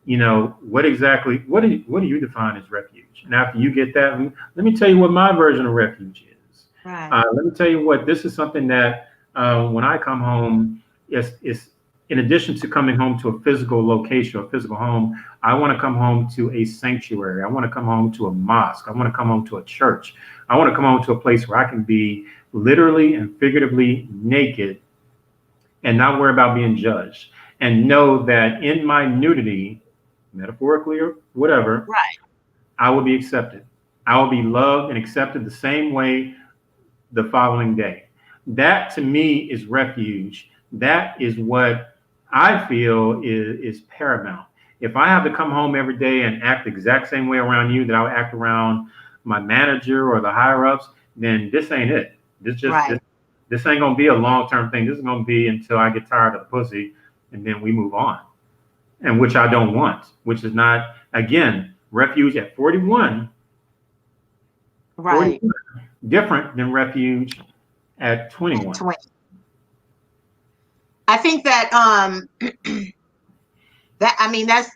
what do you define as refuge? And after you get that, let me tell you what my version of refuge is. Right. Let me tell you what, this is something that when I come home, is in addition to coming home to a physical location, a physical home, I want to come home to a sanctuary. I want to come home to a mosque. I want to come home to a church. I want to come home to a place where I can be literally and figuratively naked and not worry about being judged. And know that in my nudity, metaphorically or whatever, Right. I will be accepted. I will be loved and accepted the same way the following day. That to me is refuge. That is what I feel is paramount. If I have to come home every day and act the exact same way around you that I would act around my manager or the higher ups, then this ain't it. Right. This ain't gonna be a long term thing. This is gonna be until I get tired of the pussy and then we move on. And which I don't want, which is not again refuge at 41. Right. 41 different than refuge at 21. 20. I think that that I mean that's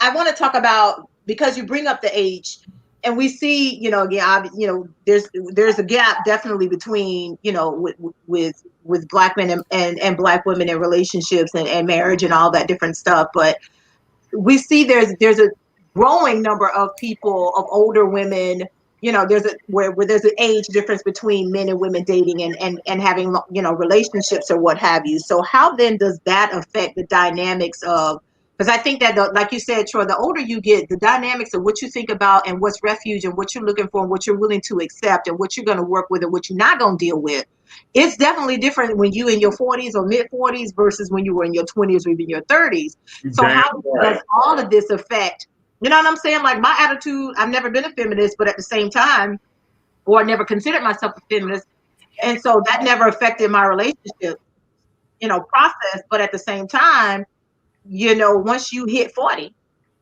I want to talk about, because you bring up the age, and we see, again, there's a gap definitely between, with black men and black women in relationships and marriage and all that different stuff. But we see there's a growing number of people, of older women, there's where there's an age difference between men and women dating and having, relationships or what have you. So how then does that affect the dynamics of, because I think that, like you said, Troy, the older you get, the dynamics of what you think about and what's refuge and what you're looking for and what you're willing to accept and what you're going to work with and what you're not going to deal with, it's definitely different when you in your 40s or mid 40s versus when you were in your 20s or even your 30s. So how does all of this affect, you know what I'm saying? Like my attitude, I've never been a feminist, but at the same time, or I never considered myself a feminist. And so that never affected my relationship, process. But at the same time, once you hit 40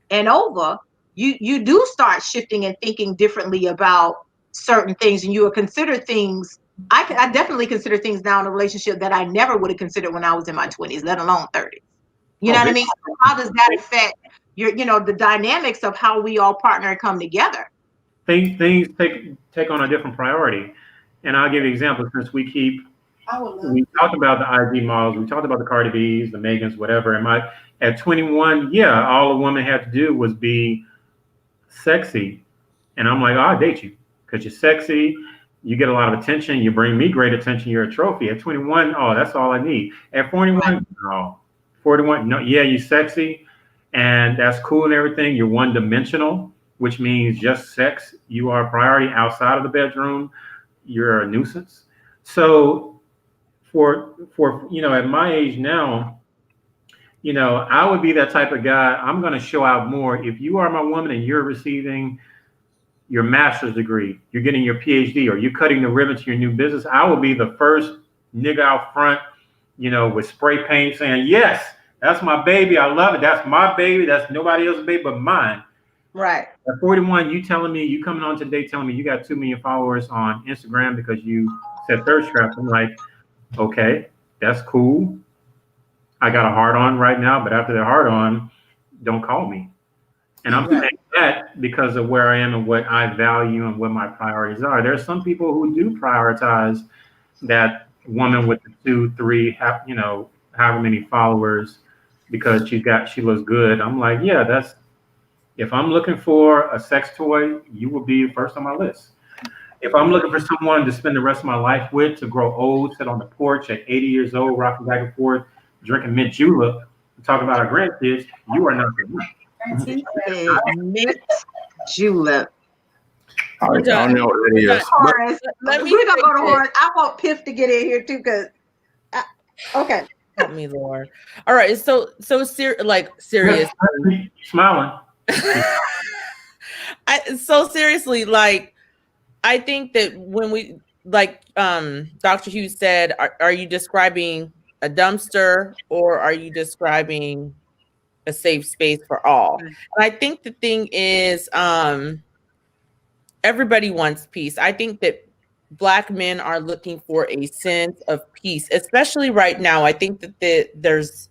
and over, you do start shifting and thinking differently about certain things. And you will consider things, I definitely consider things now in a relationship that I never would have considered when I was in my 20s, let alone 30s. You know what I mean? So how does that affect the dynamics of how we all partner and come together? Things take on a different priority. And I'll give you examples since we talked about the IG models, we talked about the Cardi B's, the Megans, whatever. At 21, yeah, all a woman had to do was be sexy. And I'm like, oh, I'll date you because you're sexy. You get a lot of attention. You bring me great attention. You're a trophy. At 21, oh, that's all I need. At 41, no. 41, no, yeah, you're sexy. And that's cool and everything. You're one dimensional, which means just sex. You are a priority outside of the bedroom. You're a nuisance. So for at my age now, I would be that type of guy. I'm going to show out more. If you are my woman and you're receiving your master's degree, you're getting your PhD, or you're cutting the ribbon to your new business, I will be the first nigga out front, with spray paint saying, yes, that's my baby. I love it. That's my baby. That's nobody else's baby but mine. Right. At 41, you coming on today telling me you got 2 million followers on Instagram because you said thirst traps. I'm like, okay, that's cool. I got a hard on right now, but after the hard on, don't call me. And I'm saying that because of where I am and what I value and what my priorities are. There are some people who do prioritize that woman with the 2, 3, however many followers because she looks good. I'm like, yeah, if I'm looking for a sex toy, you will be first on my list. If I'm looking for someone to spend the rest of my life with, to grow old, sit on the porch at 80 years old, rocking back and forth, drinking mint julep, talking about our grandkids, you are not the one. Mint julep. I don't know what it is. Horace, we're gonna go to Horace. I want Piff to get in here too, because okay. Help me, Lord. All right, so serious. Smiling. So seriously, I think that when we Dr. Hughes said, are you describing a dumpster or are you describing a safe space for all? And I think the thing is, everybody wants peace. I think that Black men are looking for a sense of peace, especially right now. I think that there's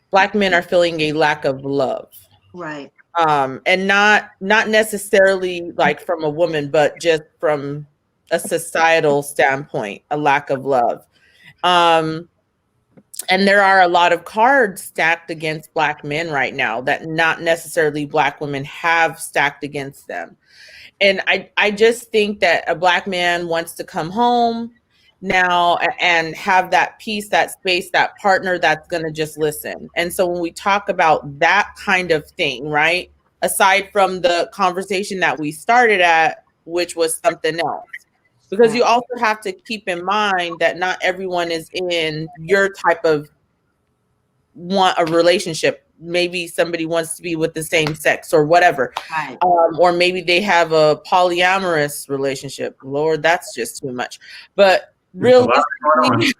Black men are feeling a lack of love. Right. And not necessarily like from a woman, but just from a societal standpoint, a lack of love. And there are a lot of cards stacked against Black men right now that not necessarily Black women have stacked against them. And I just think that a Black man wants to come home now and have that peace, that space, that partner that's going to just listen. And so when we talk about that kind of thing, right, aside from the conversation that we started at, which was something else, because you also have to keep in mind that not everyone is in your type of want a relationship. Maybe somebody wants to be with the same sex or whatever. Right. Or maybe they have a polyamorous relationship. Lord, that's just too much. But realistically,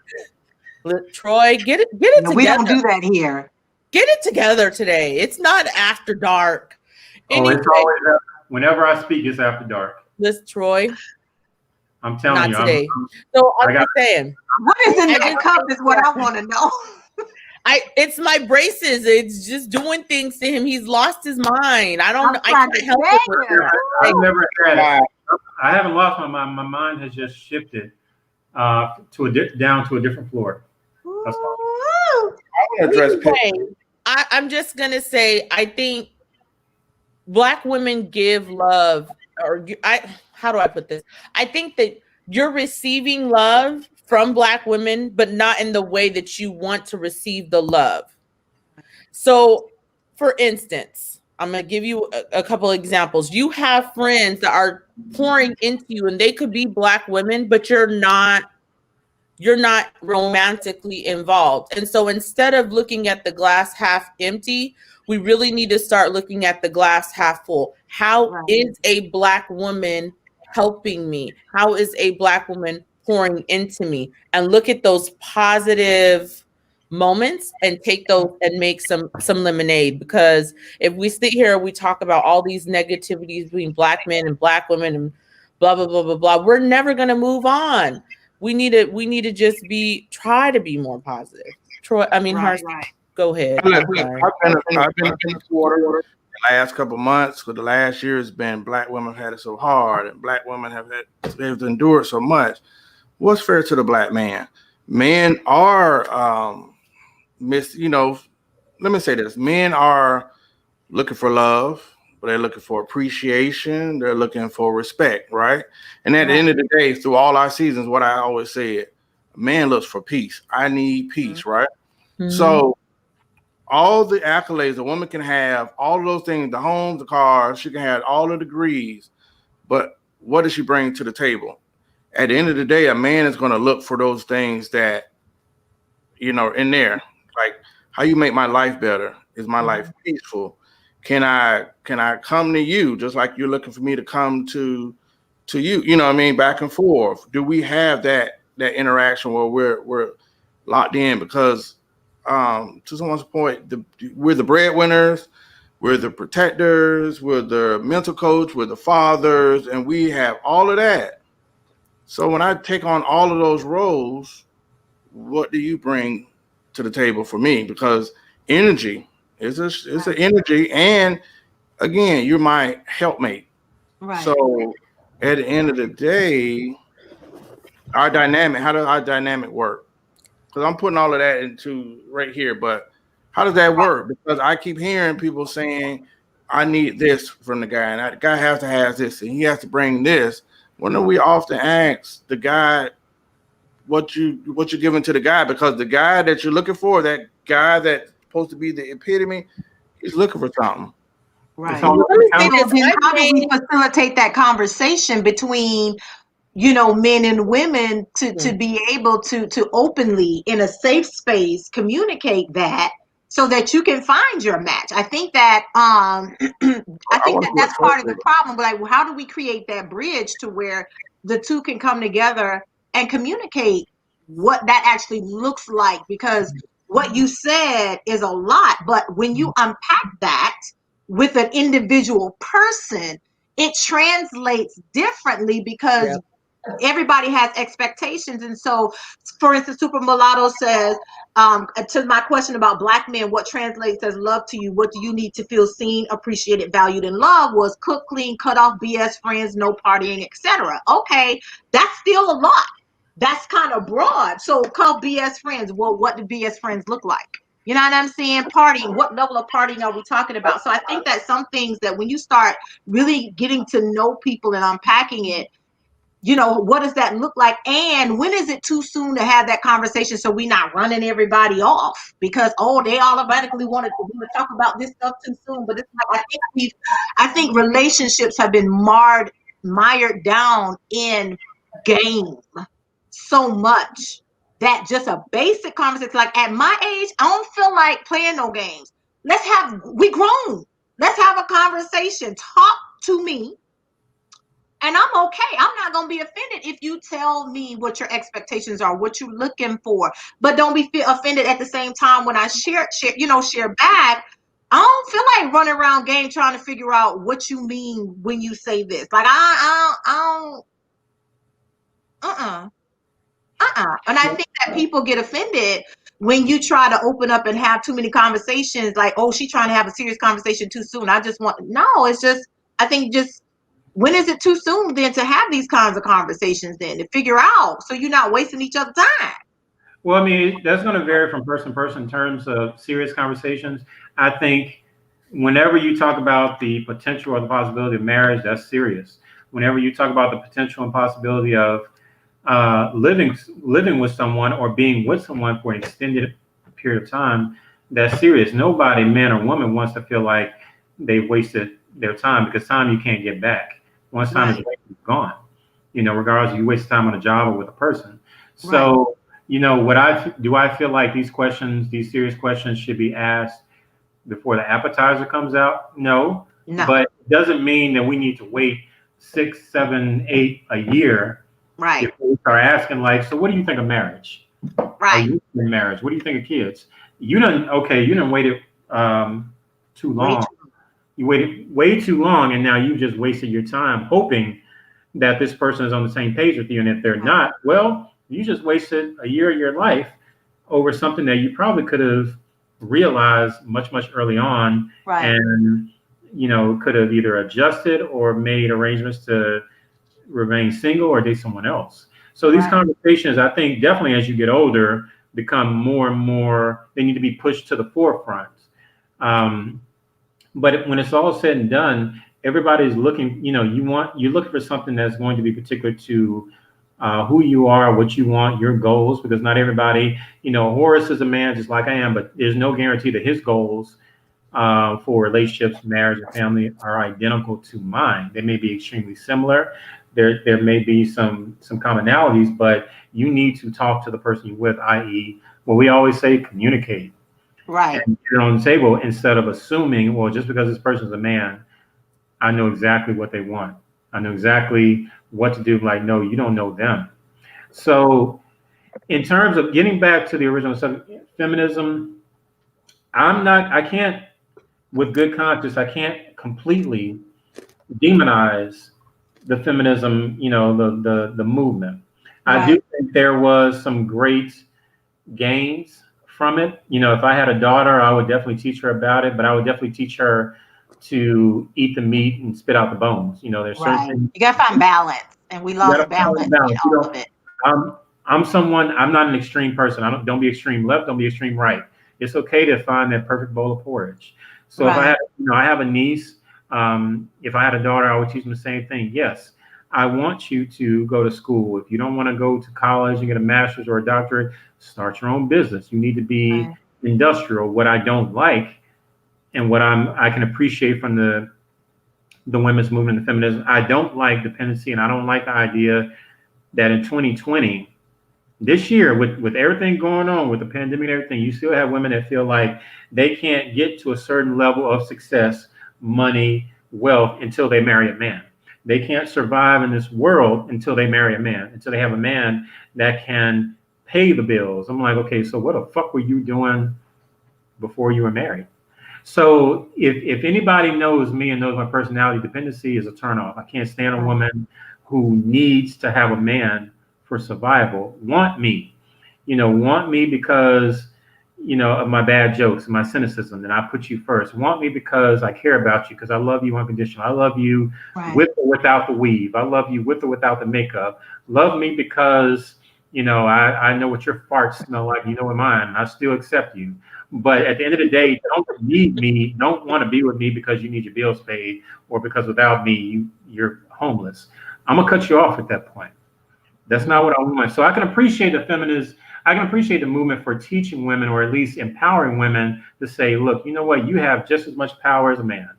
Troy, get it together. We don't do that here. Get it together today. It's not after dark. Anyway, it's always whenever I speak, it's after dark. Listen, Troy. I'm telling not today. So I'm just saying. What is in that cup is what I want to know. It's my braces. It's just doing things to him. He's lost his mind. I can't help it. I've never had. I haven't lost my mind. My mind has just shifted down to a different floor. That's all. I'm just gonna say I think Black women give love, how do I put this? I think that you're receiving love from Black women, but not in the way that you want to receive the love. So, for instance, I'm going to give you a couple examples. You have friends that are pouring into you, and they could be Black women, but you're not romantically involved. And so instead of looking at the glass half empty, we really need to start looking at the glass half full. How is a Black woman helping me? How is a Black woman pouring into me? And look at those positive moments and take those and make some lemonade. Because if we sit here and we talk about all these negativities between Black men and Black women and blah blah blah blah blah, we're never going to move on. We need to just try to be more positive. Troy, I mean, Harsh, go ahead. I've been in the water the last couple of months, because the last year has been Black women have had it so hard, and Black women they've endured so much. What's fair to the Black man? Men are let me say this: men are looking for love, but they're looking for appreciation. They're looking for respect, right? And at the end of the day, through all our seasons, what I always said, man looks for peace. I need peace, right? Mm-hmm. So all the accolades a woman can have, all of those things, the homes, the cars, she can have all the degrees, but what does she bring to the table? At the end of the day, a man is going to look for those things that, in there, like, how you make my life better? Is my life peaceful? Can I come to you just like you're looking for me to come to you? You know what I mean? Back and forth. Do we have that interaction where we're locked in? Because to someone's point, we're the breadwinners, we're the protectors, we're the mental coach, we're the fathers, and we have all of that. So when I take on all of those roles, what do you bring to the table for me? Because energy is an energy, and again, you're my helpmate. Right. So at the end of the day, how does our dynamic work? Because I'm putting all of that into right here, but how does that work? Because I keep hearing people saying, I need this from the guy, and the guy has to have this, and he has to bring this. When we often ask the guy what you're giving to the guy, because the guy that you're looking for, that guy that's supposed to be the epitome, he's looking for something. Right. How do we facilitate that conversation between men and women to be able to openly, in a safe space, communicate that so that you can find your match? I think that that's part of the problem. But like, how do we create that bridge to where the two can come together and communicate what that actually looks like? Because what you said is a lot, but when you unpack that with an individual person, it translates differently because everybody has expectations. And so, for instance, Super Mulatto says, to my question about Black men, what translates as love to you? What do you need to feel seen, appreciated, valued, and loved? Was cook, clean, cut off BS friends, no partying, etc. Okay, that's still a lot. That's kind of broad. So call BS friends. Well, what do BS friends look like? You know what I'm saying? Partying. What level of partying are we talking about? So I think that some things that when you start really getting to know people and unpacking it, what does that look like? And when is it too soon to have that conversation so we're not running everybody off because, they automatically want to talk about this stuff too soon? But it's like, I think relationships have been mired down in game so much that just a basic conversation, like at my age, I don't feel like playing no games. We grown. Let's have a conversation. Talk to me. And I'm okay. I'm not going to be offended if you tell me what your expectations are, what you're looking for. But don't be offended at the same time when I share back. I don't feel like running around game trying to figure out what you mean when you say this. Like I don't. And I think that people get offended when you try to open up and have too many conversations. Like, she's trying to have a serious conversation too soon. It's just. I think just. When is it too soon then to have these kinds of conversations then to figure out so you're not wasting each other's time? Well, I mean, that's going to vary from person to person in terms of serious conversations. I think whenever you talk about the potential or the possibility of marriage, that's serious. Whenever you talk about the potential and possibility of living with someone or being with someone for an extended period of time, that's serious. Nobody, man or woman, wants to feel like they wasted their time, because time you can't get back. Once time is wasted, it's gone. Regardless if you waste time on a job or with a person. So, I feel like these serious questions should be asked before the appetizer comes out? No. But it doesn't mean that we need to wait 6, 7, 8 a year. Right. If we start asking, like, so what do you think of marriage? Right. Are you in marriage? What do you think of kids? You didn't wait too long. You waited way too long, and now you just wasted your time hoping that this person is on the same page with you. And if they're not, well, you just wasted a year of your life over something that you probably could have realized much, much early on. Right. And, could have either adjusted or made arrangements to remain single or date someone else. So these conversations, I think, definitely as you get older, become more and more, they need to be pushed to the forefront. But when it's all said and done, everybody's looking, you're looking for something that's going to be particular to who you are, what you want, your goals, because not everybody, Horace is a man just like I am, but there's no guarantee that his goals for relationships, marriage, and family are identical to mine. They may be extremely similar. There may be some commonalities, but you need to talk to the person you're with, i.e., what we always say, communicate. Right. And get on the table instead of assuming, well, just because this person's a man, I know exactly what they want. I know exactly what to do. Like, no, you don't know them. So in terms of getting back to the original subject, feminism, I can't, with good conscience, I can't completely demonize the feminism, the movement. Right. I do think there was some great gains from it. If I had a daughter, I would definitely teach her about it, but I would definitely teach her to eat the meat and spit out the bones. There's certain things. You gotta find balance, and we lost balance in all of it. I'm not an extreme person. Don't be extreme left, don't be extreme right. It's okay to find that perfect bowl of porridge. So if I have a niece, if I had a daughter, I would teach them the same thing. Yes, I want you to go to school. If you don't want to go to college and get a master's or a doctorate, start your own business. You need to be industrial. What I don't like, and what I can appreciate from the women's movement and feminism, I don't like dependency, and I don't like the idea that in 2020, this year, with everything going on with the pandemic and everything, you still have women that feel like they can't get to a certain level of success, money, wealth until they marry a man. They can't survive in this world until they marry a man, until they have a man that can pay the bills. I'm like, okay, so what the fuck were you doing before you were married? So if anybody knows me and knows my personality, dependency is a turnoff. I can't stand a woman who needs to have a man for survival. Want me because of my bad jokes and my cynicism, and I put you first. Want me because I care about you, because I love you unconditionally. I love you with or without the weave. I love you with or without the makeup. Love me because I know what your farts smell like. What mine. I still accept you. But at the end of the day, don't need me. Don't want to be with me because you need your bills paid, or because without me you're homeless. I'm gonna cut you off at that point. That's not what I want. So I can appreciate the feminists. I can appreciate the movement for teaching women, or at least empowering women, to say, look, you know what? You have just as much power as a man.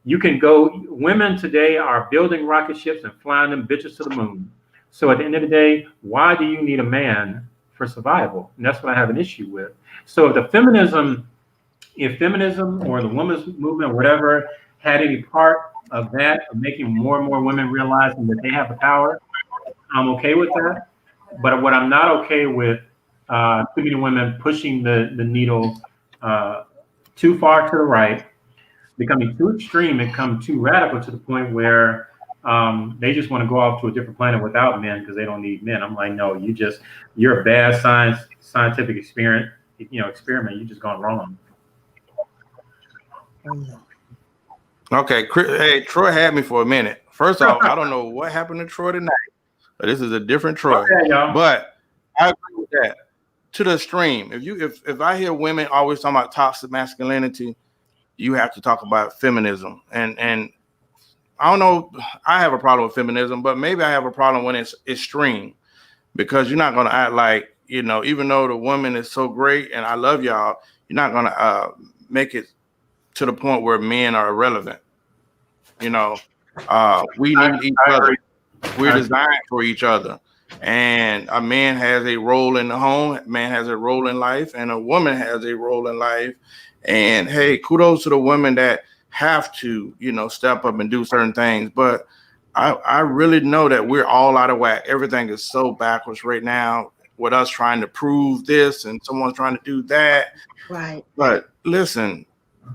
You can go. Women today are building rocket ships and flying them bitches to the moon. So at the end of the day, why do you need a man for survival? And that's what I have an issue with. So if feminism or the women's movement, or whatever, had any part of that, of making more and more women realizing that they have the power, I'm okay with that. But what I'm not okay with, too many women pushing the needle too far to the right, becoming too extreme and come too radical to the point where they just want to go off to a different planet without men because they don't need men. I'm like, no, you're a bad scientific experiment. Experiment. You just gone wrong. Okay, hey, Troy had me for a minute. First off, I don't know what happened to Troy tonight, but this is a different Troy. Okay, y'all. But I agree with that. To the extreme, if I hear women always talking about toxic masculinity, you have to talk about feminism. And I don't know, I have a problem with feminism, but maybe I have a problem when it's extreme, because you're not going to act like, even though the woman is so great and I love y'all, you're not going to make it to the point where men are irrelevant. We need each other. We're designed for each other. And a man has a role in the home, a man has a role in life, and a woman has a role in life. And hey, kudos to the women that have to, step up and do certain things. But I really know that we're all out of whack. Everything is so backwards right now, with us trying to prove this and someone's trying to do that. Right. But listen,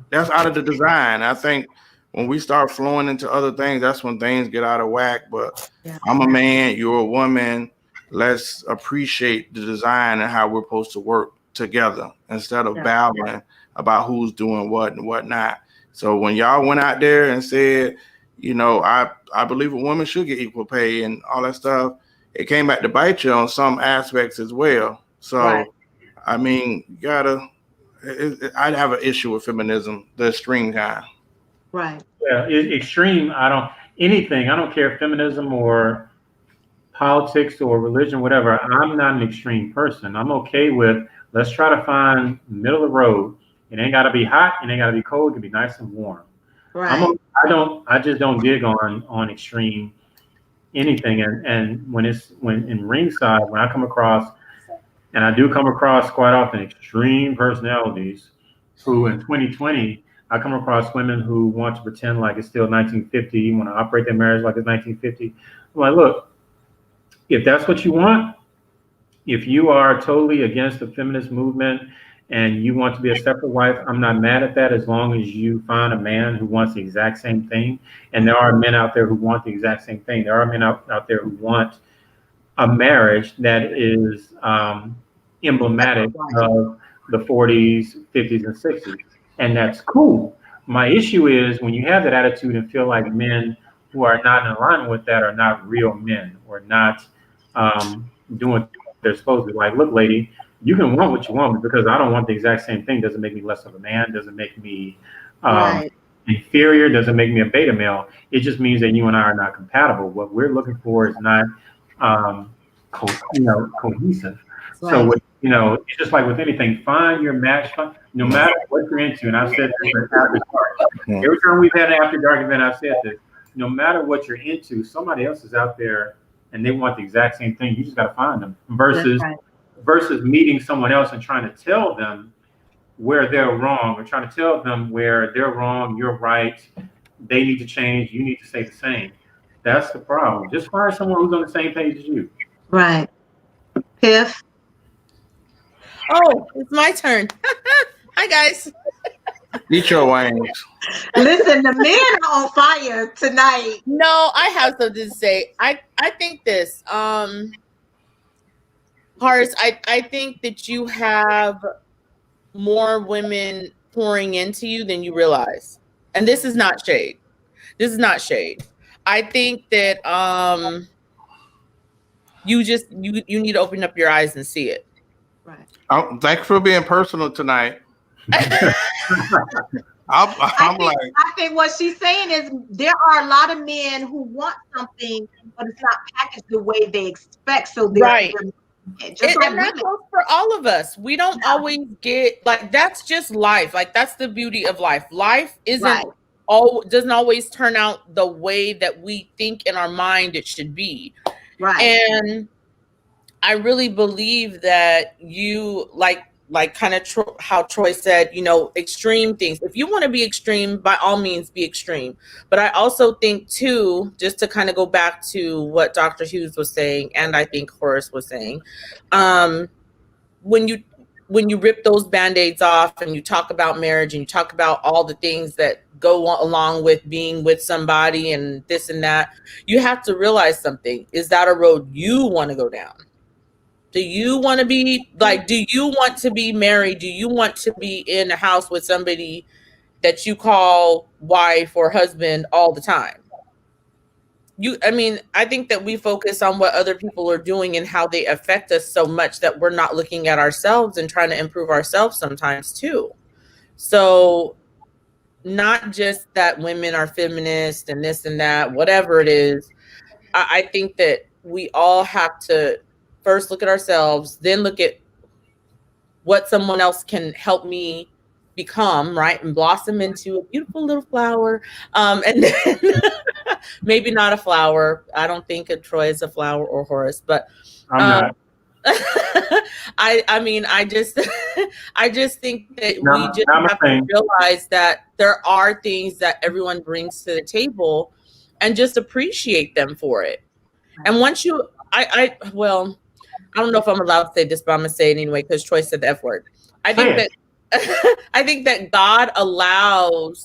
that's out of the design. I think when we start flowing into other things, that's when things get out of whack. But yeah. I'm a man, you're a woman. Let's appreciate the design and how we're supposed to work together instead of battling about who's doing what and what not. So when y'all went out there and said, I believe a woman should get equal pay and all that stuff, it came back to bite you on some aspects as well. So, right. I mean, I'd have an issue with feminism, the extreme kind. Right. Yeah, extreme. I don't care if feminism or politics or religion, whatever. I'm not an extreme person. I'm okay with, let's try to find middle of the road. It ain't got to be hot. It ain't got to be cold. It can be nice and warm. Right. I just don't dig on extreme anything. And when in ringside, when I come across, and I do come across quite often, extreme personalities who in 2020, I come across women who want to pretend like it's still 1950, want to operate their marriage like it's 1950. I'm like, look, if that's what you want, if you are totally against the feminist movement and you want to be a separate wife, I'm not mad at that, as long as you find a man who wants the exact same thing. And there are men out there who want the exact same thing. There are men out there who want a marriage that is emblematic of the 40s, 50s, and 60s. And that's cool. My issue is when you have that attitude and feel like men who are not in alignment with that are not real men, or not doing what they're supposed to. Like, look, lady, you can want what you want, but because I don't want the exact same thing doesn't make me less of a man, doesn't make me inferior, doesn't make me a beta male. It just means that you and I are not compatible. What we're looking for is not cohesive. Right. So it's just like with anything, find your match, no matter what you're into. And I've said this after dark. Every time we've had an after dark event, I've said this. No matter what you're into, somebody else is out there and they want the exact same thing. You just got to find them. Versus meeting someone else and trying to tell them where they're wrong, or trying to tell them where they're wrong, you're right, they need to change, you need to stay the same. That's the problem. Just find someone who's on the same page as you. Right. Piff. Oh, it's my turn. Hi, guys. Eat your wings. Listen, the men are on fire tonight. No, I have something to say. I think this. Horace, I think that you have more women pouring into you than you realize. And this is not shade. This is not shade. I think that you need to open up your eyes and see it. Right. Thanks for being personal tonight. I'm like, I think what she's saying is there are a lot of men who want something, but it's not packaged the way they expect. So Right. just like And that women. goes for all of us. We don't always get, like, that's just life. Like, that's the beauty of life. Life isn't doesn't always turn out the way that we think in our mind it should be. Right. And I really believe that you like kind of how Troy said, you know, extreme things. If you want to be extreme, by all means be extreme. But I also think too, just to kind of go back to what Dr. Hughes was saying, and I think Horace was saying, when you rip those band-aids off and you talk about marriage and you talk about all the things that go along with being with somebody and this and that, you have to realize something. Is that a road you want to go down? Do you want to be like, do you want to be married? Do you want to be in a house with somebody that you call wife or husband all the time? I think that we focus on what other people are doing and how they affect us so much that we're not looking at ourselves and trying to improve ourselves sometimes too. So not just that women are feminist and this and that, whatever it is. I think that we all have to first look at ourselves, then look at what someone else can help me become, right, and blossom into a beautiful little flower. And then maybe not a flower. I don't think Troy is a flower or Horace, but I'm not. I just I just think that we just have to realize that there are things that everyone brings to the table and just appreciate them for it. And once you I don't know if I'm allowed to say this, but I'm gonna say it anyway because Troy said the F word. I think that God allows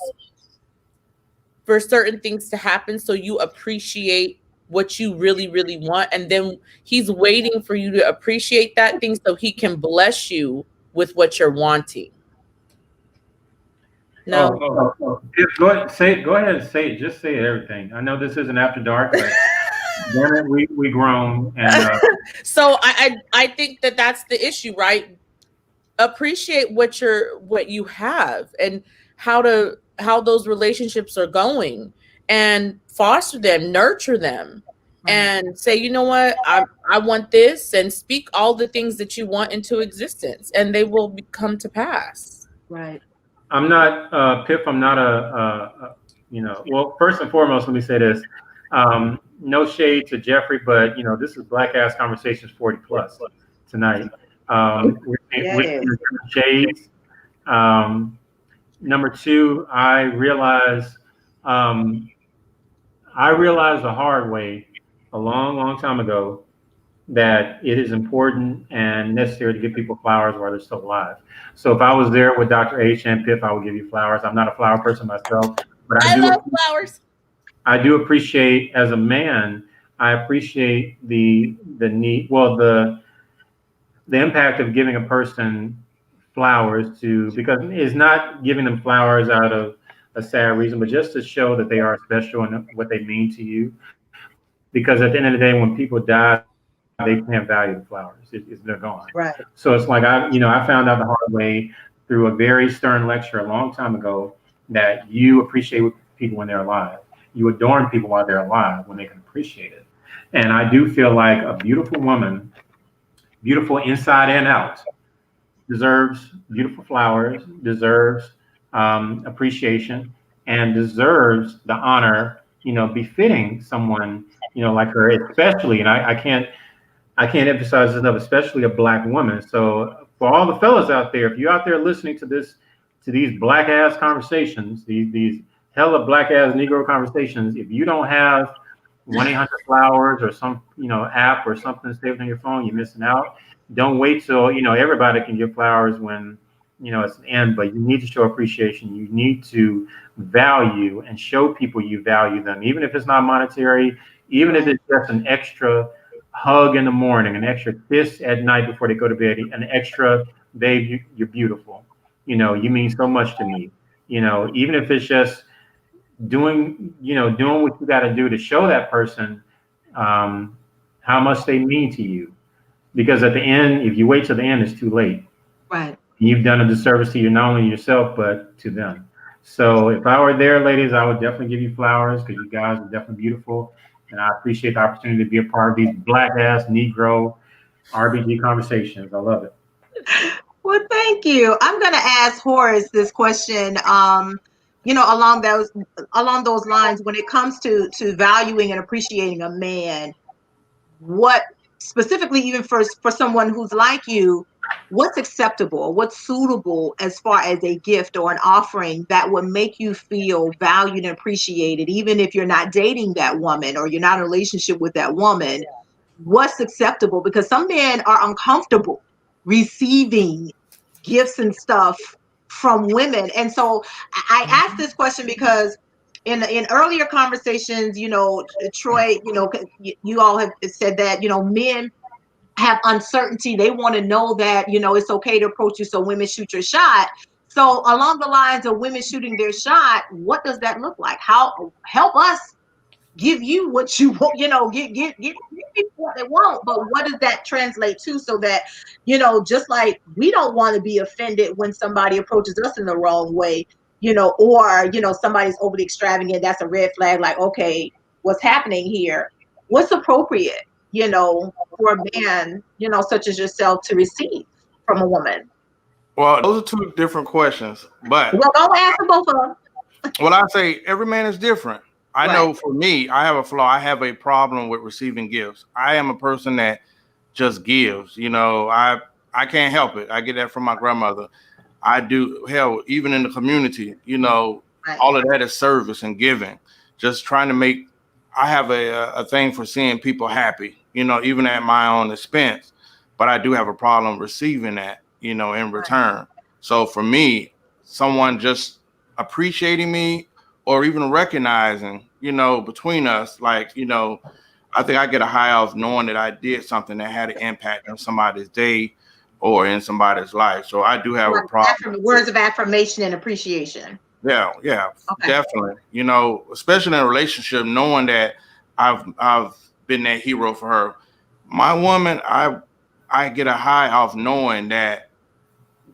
for certain things to happen so you appreciate what you really, really want. And then he's waiting for you to appreciate that thing so he can bless you with what you're wanting. No. Go ahead and say it. Just say everything. I know this isn't after dark, but damn it, we grown. And so I think that that's the issue, right? Appreciate what you have and how those relationships are going, and foster them, nurture them, and say, you know what, I want this, and speak all the things that you want into existence, and they will come to pass. Right. I'm not Pip. I'm not well, first and foremost, let me say this. No shade to Jeffrey, but this is Black Ass Conversations 40 plus tonight. With shades. Number two, I realized the hard way a long time ago that it is important and necessary to give people flowers while they're still alive. So if I was there with Dr. H and Piff, I would give you flowers. I'm not a flower person myself, but I love flowers. I do appreciate, as a man, I appreciate the need, the impact of giving a person flowers because it's not giving them flowers out of a sad reason, but just to show that they are special and what they mean to you. Because at the end of the day, when people die, they can't value the flowers. They're gone. Right. So it's like I found out the hard way through a very stern lecture a long time ago that you appreciate people when they're alive. You adorn people while they're alive when they can appreciate it. And I do feel like a beautiful woman, beautiful inside and out, deserves beautiful flowers, deserves appreciation, and deserves the honor, befitting someone, like her, especially. And I can't emphasize this enough, especially a Black woman. So for all the fellas out there, if you're out there listening to these Black ass conversations, these hella Black ass Negro conversations, if you don't have 1-800-Flowers or some app or something saved on your phone, you're missing out. Don't wait till everybody can give flowers when it's the end, but you need to show appreciation. You need to value and show people you value them, even if it's not monetary, even if it's just an extra hug in the morning, an extra kiss at night before they go to bed, an extra babe, you're beautiful. You mean so much to me. Even if it's just doing what you got to do to show that person how much they mean to you. Because at the end, if you wait till the end, it's too late. Right. You've done a disservice to not only yourself, but to them. So if I were there, ladies, I would definitely give you flowers because you guys are definitely beautiful. And I appreciate the opportunity to be a part of these black ass Negro RBG conversations. I love it. Well, thank you. I'm going to ask Horace this question. Along those lines, when it comes to valuing and appreciating a man, what specifically, even for someone who's like you, what's acceptable, what's suitable as far as a gift or an offering that would make you feel valued and appreciated, even if you're not dating that woman or you're not in a relationship with that woman? What's acceptable? Because some men are uncomfortable receiving gifts and stuff from women. And so I asked this question because in earlier conversations, Troy, you all have said that, men have uncertainty. They want to know that, it's okay to approach you. So women shoot your shot. So along the lines of women shooting their shot, what does that look like? How help us give you what you want, get people what they want, but what does that translate to, so that, just like we don't want to be offended when somebody approaches us in the wrong way, or somebody's overly extravagant, that's a red flag, like, okay, what's happening here? What's appropriate, for a man, such as yourself, to receive from a woman? Well, those are two different questions, but Well, don't answer both of them. well, I say every man is different. I Right. know for me, I have a flaw. I have a problem with receiving gifts. I am a person that just gives. I can't help it. I get that from my grandmother. I do. Hell, even in the community, Right. all of that is service and giving. Just trying to make. I have a thing for seeing people happy. Even at my own expense. But I do have a problem receiving that. In return. So for me, someone just appreciating me or even recognizing, between us, like, I think I get a high off knowing that I did something that had an impact on somebody's day or in somebody's life. So I do have a problem. Words of affirmation and appreciation. Yeah, Okay. definitely. Especially in a relationship, knowing that I've been that hero for her. My woman, I get a high off knowing that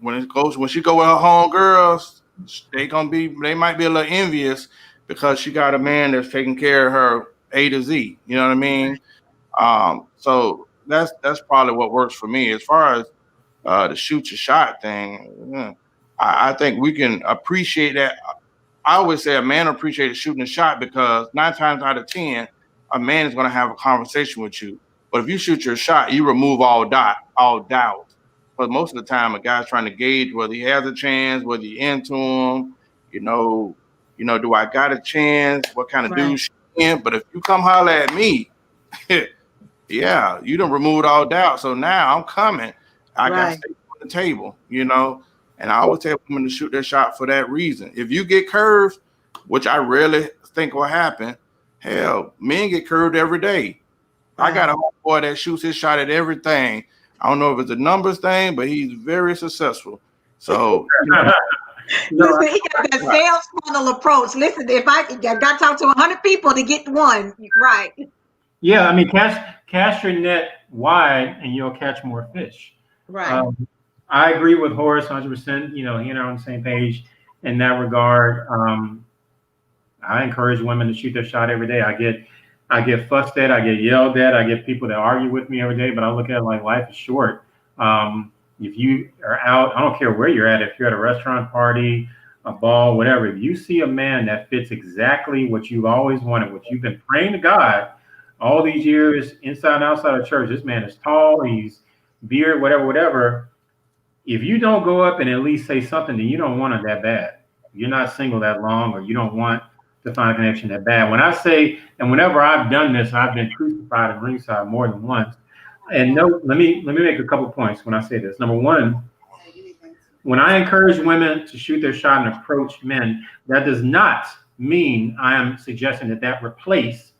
when she go with her home girls, they might be a little envious because she got a man that's taking care of her A to Z. You know what I mean? So that's probably what works for me. As far as the shoot your shot thing, I think we can appreciate that. I always say a man appreciates shooting a shot because 9 times out of 10, a man is going to have a conversation with you. But if you shoot your shot, you remove all doubt. But most of the time, a guy's trying to gauge whether he has a chance, whether you're into him. You know, do I got a chance? What kind of dude she in? But if you come holler at me, yeah, you done removed all doubt. So now I'm coming. I got to stay on the table, And I always tell women to shoot their shot for that reason. If you get curved, which I rarely think will happen, hell, men get curved every day. I got a boy that shoots his shot at everything. I don't know if it's a numbers thing, but he's very successful. So Listen, he got that sales funnel approach. Listen, if I got to talk to 100 people to get one, right? Yeah, I mean, cast your net wide and you'll catch more fish. Right. I agree with Horace 100%. He and I are on the same page in that regard. I encourage women to shoot their shot every day. I get fussed at, I get yelled at, I get people that argue with me every day, but I look at it like life is short. If you are out, I don't care where you're at, if you're at a restaurant, party, a ball, whatever, if you see a man that fits exactly what you've always wanted, what you've been praying to God all these years, inside and outside of church, this man is tall, he's beard, whatever. If you don't go up and at least say something, then you don't want it that bad. You're not single that long, or you don't want to find a connection that bad. When I say, and whenever I've done this, I've been crucified at ringside more than once. And no, let me make a couple points when I say this. Number one, when I encourage women to shoot their shot and approach men, that does not mean I am suggesting that replace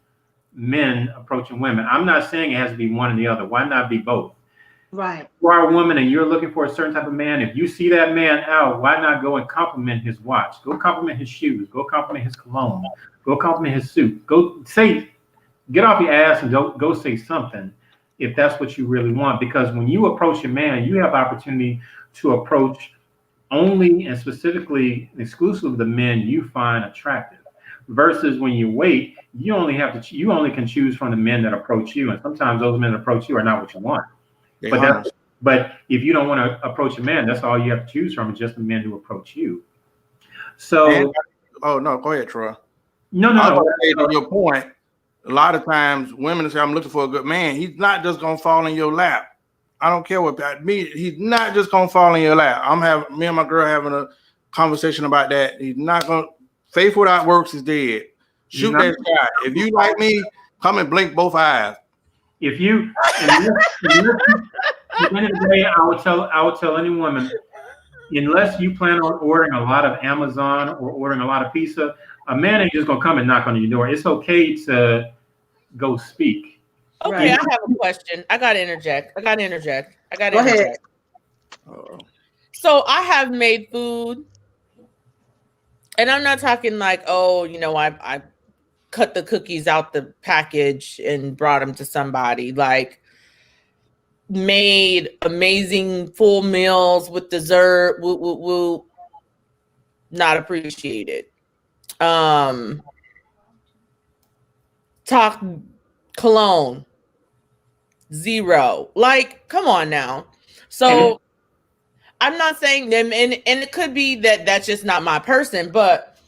men approaching women. I'm not saying it has to be one or the other. Why not be both? Right. If you are a woman and you're looking for a certain type of man, if you see that man out, why not go and compliment his watch? Go compliment his shoes. Go compliment his cologne. Go compliment his suit. Go say, get off your ass and go say something if that's what you really want. Because when you approach a man, you have opportunity to approach only and specifically exclusive the men you find attractive. Versus when you wait, you only can choose from the men that approach you, and sometimes those men that approach you are not what you want. They But honest. but if you don't want to approach a man, that's all you have to choose from is just the men who approach you. So And oh no, go ahead, Troy. no, no, I was no. going to say to your point. A lot of times, women say, "I'm looking for a good man." He's not just gonna fall in your lap. I don't care what that means. He's not just gonna fall in your lap. Me and my girl having a conversation about that. He's not gonna. Faith without works is dead. Shoot No. that shot. If you like me, come and blink both eyes. If you, unless, at the end of the day, I would tell any woman, unless you plan on ordering a lot of Amazon or ordering a lot of pizza, a man ain't just gonna come and knock on your door. It's okay to go speak. Okay, Right. I have a question. I gotta interject. Go ahead. Uh-oh. So I have made food, and I'm not talking like, oh, I cut the cookies out the package and brought them to somebody. Like, made amazing full meals with dessert. Woo, woo, woo. Not appreciated. Talk cologne. 0. Like, come on now. So I'm not saying them, and it could be that that's just not my person, but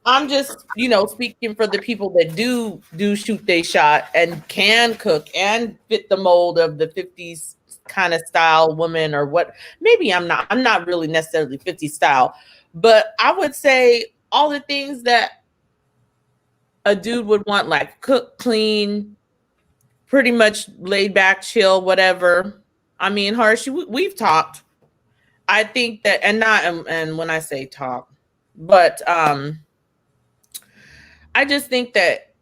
I'm just, speaking for the people that do shoot they shot and can cook and fit the mold of the 50s kind of style woman, or what. Maybe I'm not really necessarily 50s style, but I would say all the things that a dude would want, like cook, clean, pretty much laid back, chill, whatever. I mean, Harsh, we've talked. I think that, and when I say talk, but I just think that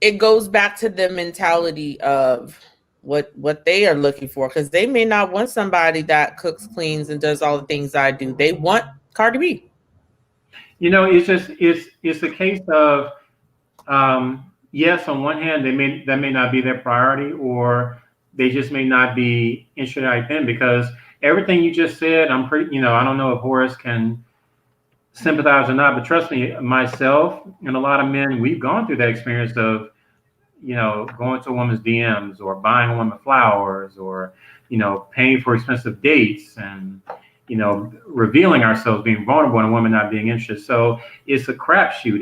it goes back to the mentality of what they are looking for, because they may not want somebody that cooks, cleans, and does all the things I do. They want Cardi B. It's just it's a case of yes, on one hand, that may not be their priority, or they just may not be interested right then, because everything you just said, I'm pretty, I don't know if Horace can sympathize or not, but trust me, myself and a lot of men, we've gone through that experience of, going to a woman's DMs or buying a woman flowers, or, paying for expensive dates, and, revealing ourselves, being vulnerable, and a woman not being interested. So it's a crapshoot.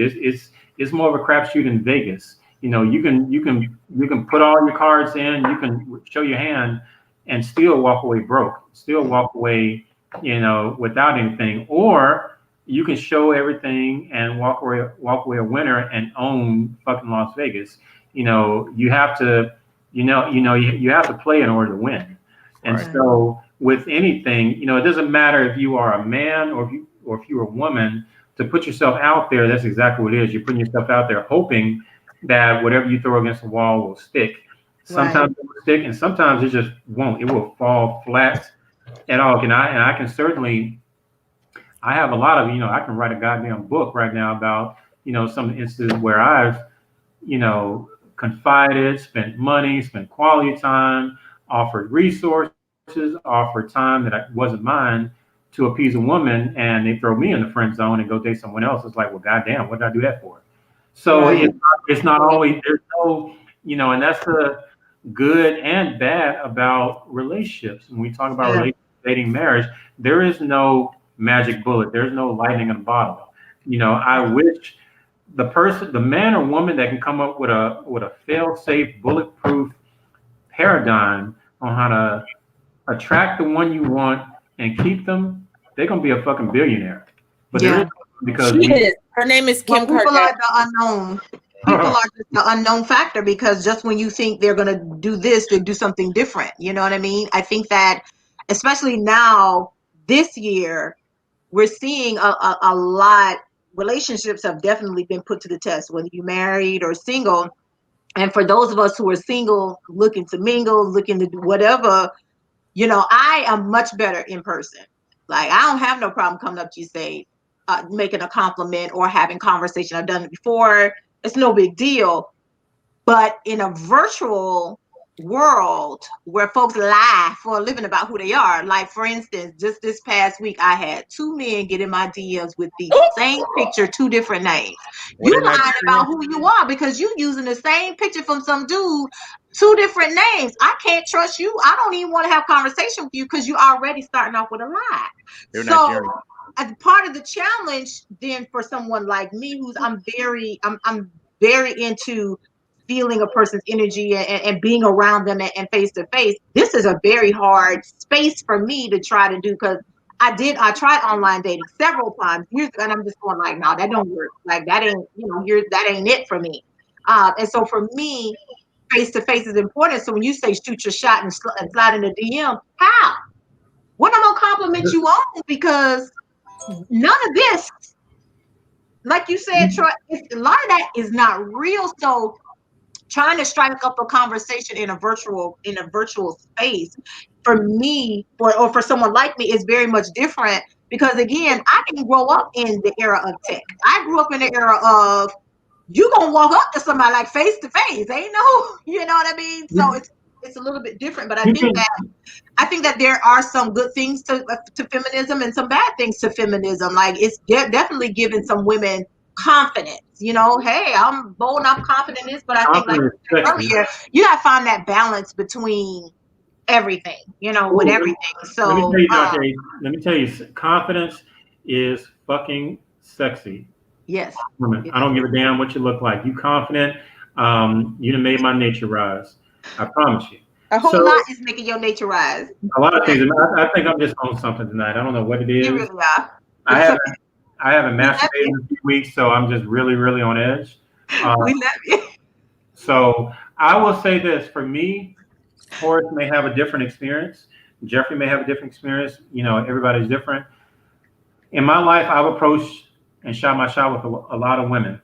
It's more of a crapshoot in Vegas. You can put all your cards in, you can show your hand, and still walk away broke, still walk away, without anything, or you can show everything and walk away a winner and own fucking Las Vegas. You have to, you have to play in order to win. And Right. so with anything, it doesn't matter if you are a man or if you're a woman. To put yourself out there, that's exactly what it is. You're putting yourself out there, hoping that whatever you throw against the wall will stick. Sometimes it will stick, and sometimes it just won't. It will fall flat at all. And I can certainly, I have a lot of, I can write a goddamn book right now about, some instances where I've, confided, spent money, spent quality time, offered resources, offered time that wasn't mine to appease a woman, and they throw me in the friend zone and go date someone else. It's like, well, goddamn, what did I do that for? So it's not always, there's no, and that's the good and bad about relationships. When we talk about relationships, dating, marriage, there is no magic bullet. There's no lightning in a bottle. I wish the man or woman that can come up with a fail-safe, bulletproof paradigm on how to attract the one you want and keep them, they're gonna be a fucking billionaire. But there is, because She is. Her name is Kim People Kardashian. are the unknown. People are just the unknown factor, because just when you think they're going to do this, they do something different. You know what I mean? I think that especially now, this year, we're seeing a lot. Relationships have definitely been put to the test, whether you're married or single. And for those of us who are single, looking to mingle, looking to do whatever, I am much better in person. Like, I don't have no problem coming up to you, say, making a compliment or having conversation. I've done it before. It's no big deal. But in a virtual world where folks lie for a living about who they are. Like, for instance, just this past week, I had 2 men get in my DMs with the same picture, 2 different names. What You did I lying about who you are because you using the same picture from some dude, 2 different names. I can't trust you. I don't even want to have conversation with you because you already starting off with a lie. You're So Nigerian. as part of the challenge then for someone like me, who's I'm very into feeling a person's energy and being around them and face to face, this is a very hard space for me to try to do because I tried online dating several times years ago, and I'm just going like, no, that don't work. Like, that ain't, that ain't it for me. And so for me, face to face is important. So when you say shoot your shot and slide in the DM, how? What I'm gonna compliment you on? Because none of this, like you said, Troy, a lot of that is not real. So trying to strike up a conversation in a virtual space for me or for someone like me is very much different because again, I didn't grow up in the era of tech. I grew up in the era of you gonna walk up to somebody like face to face. Ain't no, you know what I mean? So it's a little bit different, but I think that there are some good things to feminism and some bad things to feminism. Like, it's definitely giving some women confidence. Hey, I'm bold enough, confident in this, but I think, like earlier, you gotta find that balance between everything. With everything. Let me So, tell you, Dr. H, let me tell you, confidence is fucking sexy. yes. Woman, I don't give a damn what you look like. You confident, you done made my nature rise. I promise you. A whole lot is making your nature rise. A lot of things. I think I'm just on something tonight. I don't know what it is. You really are. I haven't masturbated in a few weeks, so I'm just really, really on edge. We love you. So I will say this: for me, Horace may have a different experience. Jeffrey may have a different experience. Everybody's different. In my life, I've approached and shot my shot with a lot of women.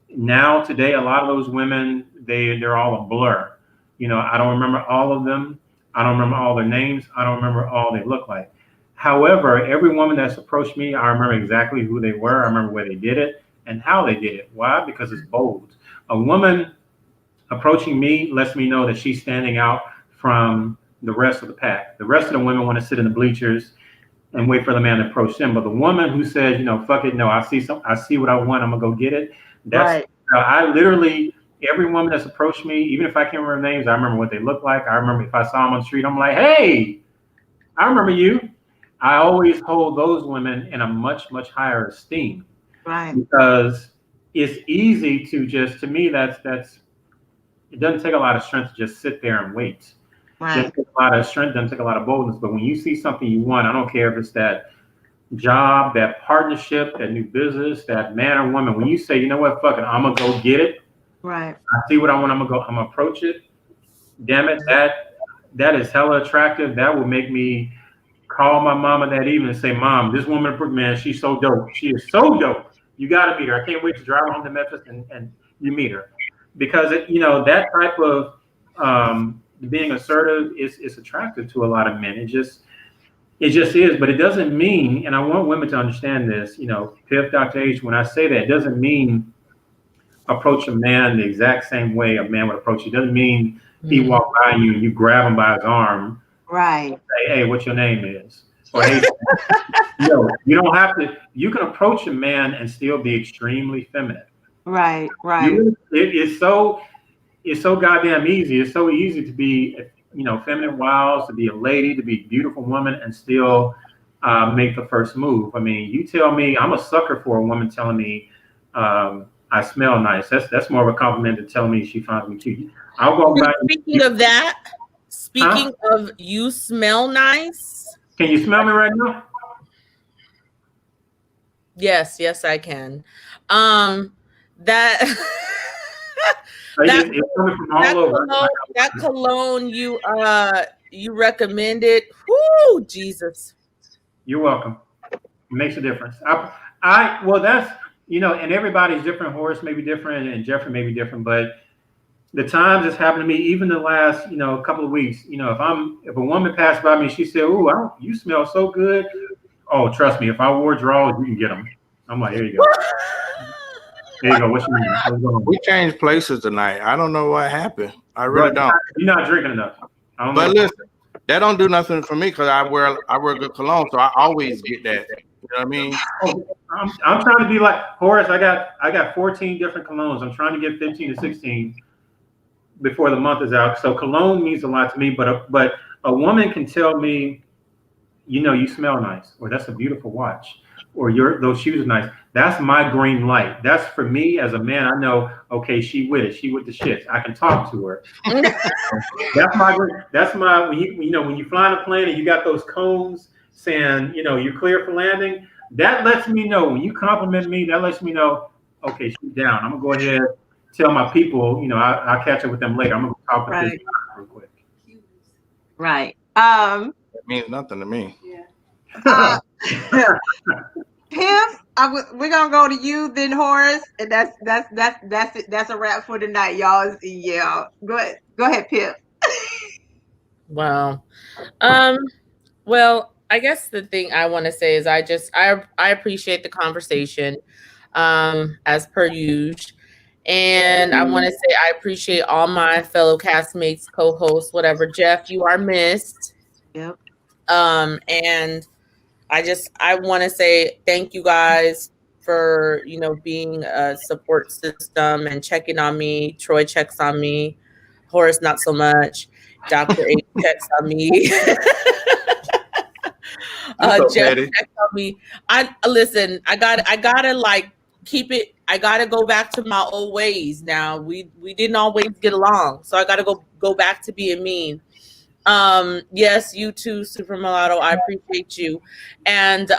Now, today, a lot of those women, they're all a blur. I don't remember all of them. I don't remember all their names. I don't remember all they look like. However, every woman that's approached me, I remember exactly who they were. I remember where they did it and how they did it. Why? Because it's bold. A woman approaching me lets me know that she's standing out from the rest of the pack. The rest of the women want to sit in the bleachers and wait for the man to approach them. But the woman who says, fuck it, no, I see what I want, I'm gonna go get it. That's right. I literally, every woman that's approached me, even if I can't remember names, I remember what they look like. I remember if I saw them on the street, I'm like, hey, I remember you. I always hold those women in a much, much higher esteem. Right. Because it's easy to me, that's it doesn't take a lot of strength to just sit there and wait. Right. Doesn't take a lot of strength, doesn't take a lot of boldness. But when you see something you want, I don't care if it's that job, that partnership, that new business, that man or woman, when you say, you know what, fuck it, I'm gonna go get it. Right. I see what I want, I'm gonna approach it. Damn it, that is hella attractive. That will make me call my mama that evening and say, Mom, this woman, man, she's so dope. She is so dope. You gotta meet her. I can't wait to drive her home to Memphis and you meet her. Because that type of being assertive is attractive to a lot of men. It just is, but it doesn't mean, and I want women to understand this, Piff, Dr. H, when I say that, it doesn't mean approach a man the exact same way a man would approach you. It doesn't mean he walked by you and you grab him by his arm. Right. Say, hey, what's your name is? Or hey, you don't have to, you can approach a man and still be extremely feminine. Right. It's so goddamn easy. It's so easy to be, feminine wiles, to be a lady, to be a beautiful woman, and still make the first move. I mean, you tell me, I'm a sucker for a woman telling me I smell nice. That's more of a compliment than telling me she finds me cute. I'll go back. Speaking of you smell nice. Can you smell me right now? Yes, I can. That it's coming from all over. That cologne you recommended. Whoo, Jesus. You're welcome. It makes a difference. Well, that's, and everybody's different. Horace may be different and Jeffrey may be different, but the times it's happened to me, even the last, couple of weeks, if a woman passed by me, she said, "Ooh, you smell so good." Oh, trust me, if I wore drawers, you can get them. I'm like, here you go. There you go. What's your name? We changed places tonight. I don't know what happened. I really don't. You're not drinking enough. I don't But know. listen, that don't do nothing for me because I wear good cologne, so I always get that. You know what I mean? Oh, I'm trying to be like Horace. I got 14 different colognes. I'm trying to get 15 to 16 before the month is out. So cologne means a lot to me. But a woman can tell me, you know, you smell nice, or that's a beautiful watch, or those shoes are nice. That's my green light. That's for me as a man. I know, okay, she with it. She with the shits. I can talk to her. That's my when you fly on a plane and you got those cones saying, you know, you're clear for landing. That lets me know when you compliment me. That lets me know, okay, she's down. I'm gonna go ahead tell my people. You know, I'll catch up with them later. I'm gonna go talk with this guy real quick. Right. It means nothing to me. Uh, Piff, we're gonna go to you, then Horace, and that's it. That's a wrap for tonight, y'all. Yeah, go ahead, Piff. Wow. Well, I guess the thing I want to say is I appreciate the conversation, as per usual. And I want to say I appreciate all my fellow castmates, co-hosts, whatever. Jeff, you are missed. Yep. And I want to say thank you guys for, being a support system and checking on me. Troy checks on me. Horace, not so much. Dr. A checks on me. Jeff checks on me. Listen, I gotta like keep it. I gotta go back to my old ways now. We didn't always get along. So I gotta go back to being mean. Yes, you too, Super Mulatto. I appreciate you. And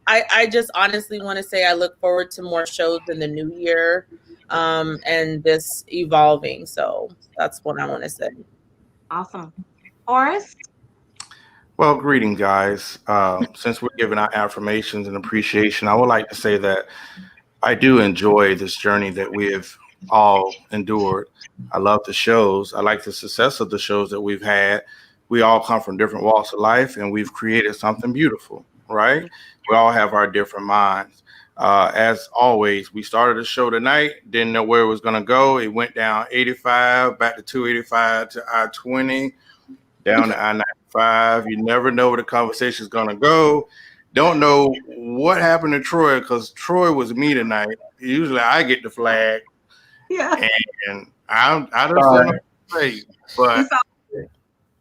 I just honestly want to say I look forward to more shows in the new year, and this evolving. So that's what I want to say. Awesome. Horace? Well, greeting, guys. Since we're giving out affirmations and appreciation, I would like to say that I do enjoy this journey that we have all endured. I love the shows. I like the success of the shows that we've had. We all come from different walks of life, and we've created something beautiful, right? We all have our different minds. As always, we started the show tonight, didn't know where it was going to go. It went down 85, back to 285 to I-20, down to I-95. You never know where the conversation is going to go. Don't know what happened to Troy because Troy was me tonight. Usually I get the flag. Yeah. And I don't know what to say. But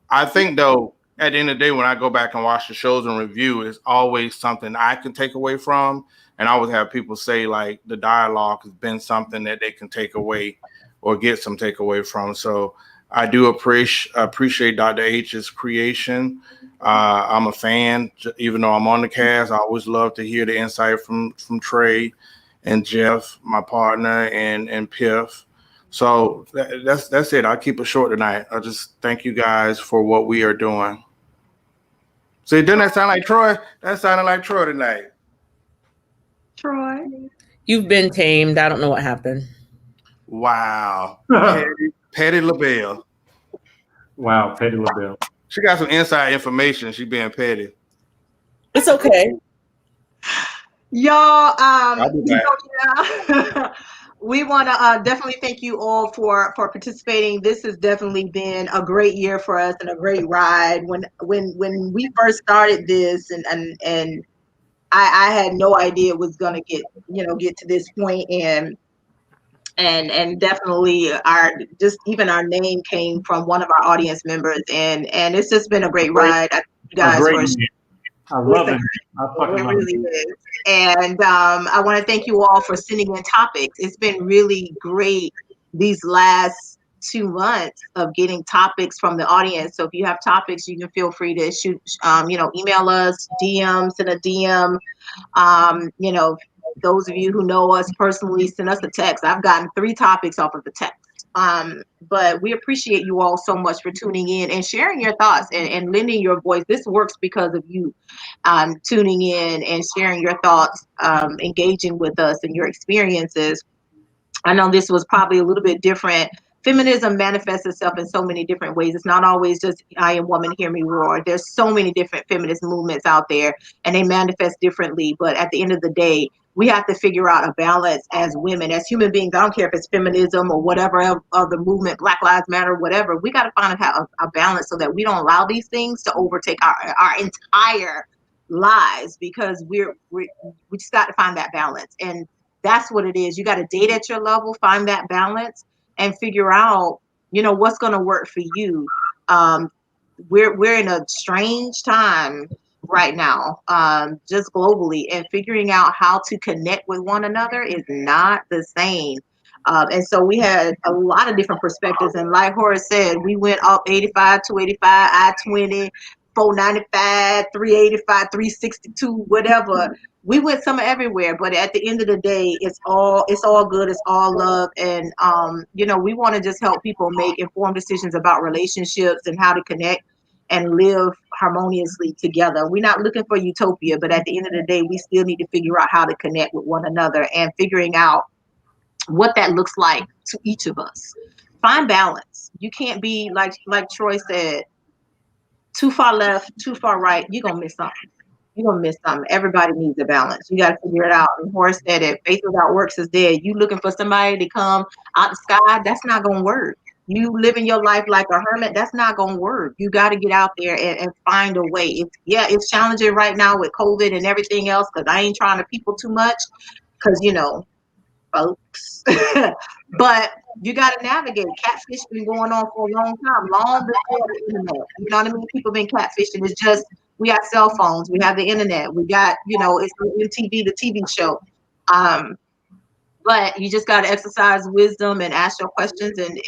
I think, though, at the end of the day, when I go back and watch the shows and review, it's always something I can take away from. And I always have people say, like, the dialogue has been something that they can take away or get some takeaway from. So I do appreciate Dr. H's creation. I'm a fan, even though I'm on the cast. I always love to hear the insight from Trey and Jeff, my partner, and Piff. So that's it. I'll keep it short tonight. I just thank you guys for what we are doing. See, didn't that sound like Troy? That sounded like Troy tonight. Troy? You've been tamed. I don't know what happened. Wow. Patty LaBelle. Wow, Patty LaBelle. She got some inside information. She being petty. It's okay. Y'all, we want to definitely thank you all for participating. This has definitely been a great year for us and a great ride. When we first started this, and I had no idea it was gonna get to this point, and definitely even our name came from one of our audience members, and it's just been a great ride. You guys I love it. It really is. And I want to thank you all for sending in topics. It's been really great these last 2 months of getting topics from the audience. So if you have topics, you can feel free to shoot, email us, DM, send a DM. Those of you who know us personally, send us a text. I've gotten 3 topics off of the text. But we appreciate you all so much for tuning in and sharing your thoughts and lending your voice. This works because of you tuning in and sharing your thoughts, engaging with us and your experiences. I know this was probably a little bit different. Feminism manifests itself in so many different ways. It's not always just I am woman, hear me roar. There's so many different feminist movements out there, and they manifest differently. But at the end of the day, we have to figure out a balance as women, as human beings. I don't care if it's feminism or whatever other movement, Black Lives Matter, whatever. We got to find a balance so that we don't allow these things to overtake our entire lives, because we just got to find that balance. And that's what it is. You got to date at your level, find that balance, and figure out, what's going to work for you. We're in a strange time right now, just globally, and figuring out how to connect with one another is not the same. And so we had a lot of different perspectives. And like Horace said, we went up 85, 285, I-20, 495, 385, 362, whatever. We went some everywhere, but at the end of the day, it's all good. It's all love. And, we want to just help people make informed decisions about relationships and how to connect and live harmoniously together. We're not looking for utopia, but at the end of the day, we still need to figure out how to connect with one another, and figuring out what that looks like to each of us. Find balance. You can't be, like Troy said, too far left, too far right. You're going to miss something. You're going to miss something. Everybody needs a balance. You got to figure it out. And Horace said it, faith without works is dead. You looking for somebody to come out the sky, that's not going to work. You living your life like a hermit, that's not going to work. You got to get out there and find a way. It's challenging right now with COVID and everything else, because I ain't trying to people too much, because, folks. But you got to navigate. Catfish been going on for a long time, long before the internet. You know what I mean? People been catfishing. It's just, we have cell phones, we have the internet, we got, it's MTV, the TV show. But you just got to exercise wisdom and ask your questions. And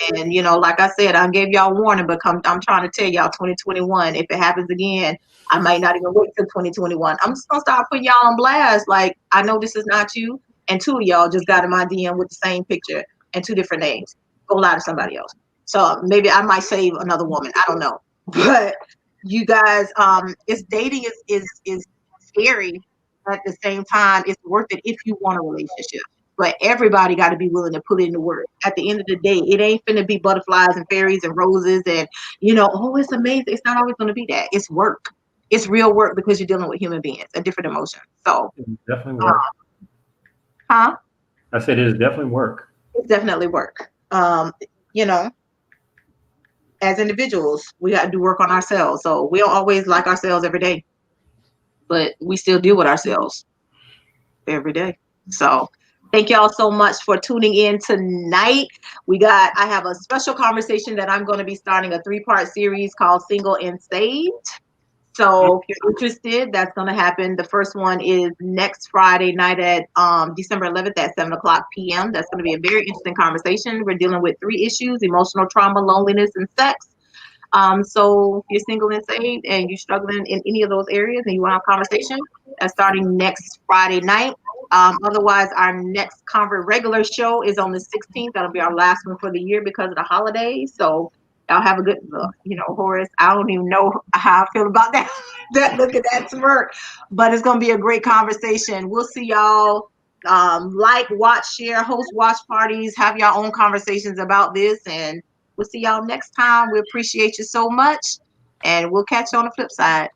like I said, I gave y'all warning, but I'm trying to tell y'all, 2021, if it happens again, I might not even wait till 2021. I'm just going to start putting y'all on blast. Like, I know this is not you. And two of y'all just got in my DM with the same picture and two different names. Go lie to somebody else. So maybe I might save another woman. I don't know. But you guys, dating is scary. At the same time, it's worth it if you want a relationship. But everybody got to be willing to put in the work. At the end of the day, it ain't finna be butterflies and fairies and roses and, oh, it's amazing. It's not always going to be that. It's work. It's real work, because you're dealing with human beings and different emotions. So It's definitely work. I said it is definitely work. It's definitely work. As individuals, we got to do work on ourselves. So we don't always like ourselves every day, but we still deal with ourselves every day. So thank y'all so much for tuning in tonight. I have a special conversation that I'm going to be starting, a 3-part series called Single and Saved. So if you're interested, that's going to happen. The first one is next Friday night at December 11th at 7:00 p.m. That's going to be a very interesting conversation. We're dealing with 3 issues: emotional trauma, loneliness, and sex. So if you're single and saved and you're struggling in any of those areas and you want to have a conversation, that's starting next Friday night. Otherwise, our next regular show is on the 16th. That'll be our last one for the year because of the holidays. So y'all have a good look. Horace, I don't even know how I feel about that. Look at that smirk. But it's going to be a great conversation. We'll see y'all. Watch, share, host watch parties, have your own conversations about this, and we'll see y'all next time. We appreciate you so much, and we'll catch you on the flip side.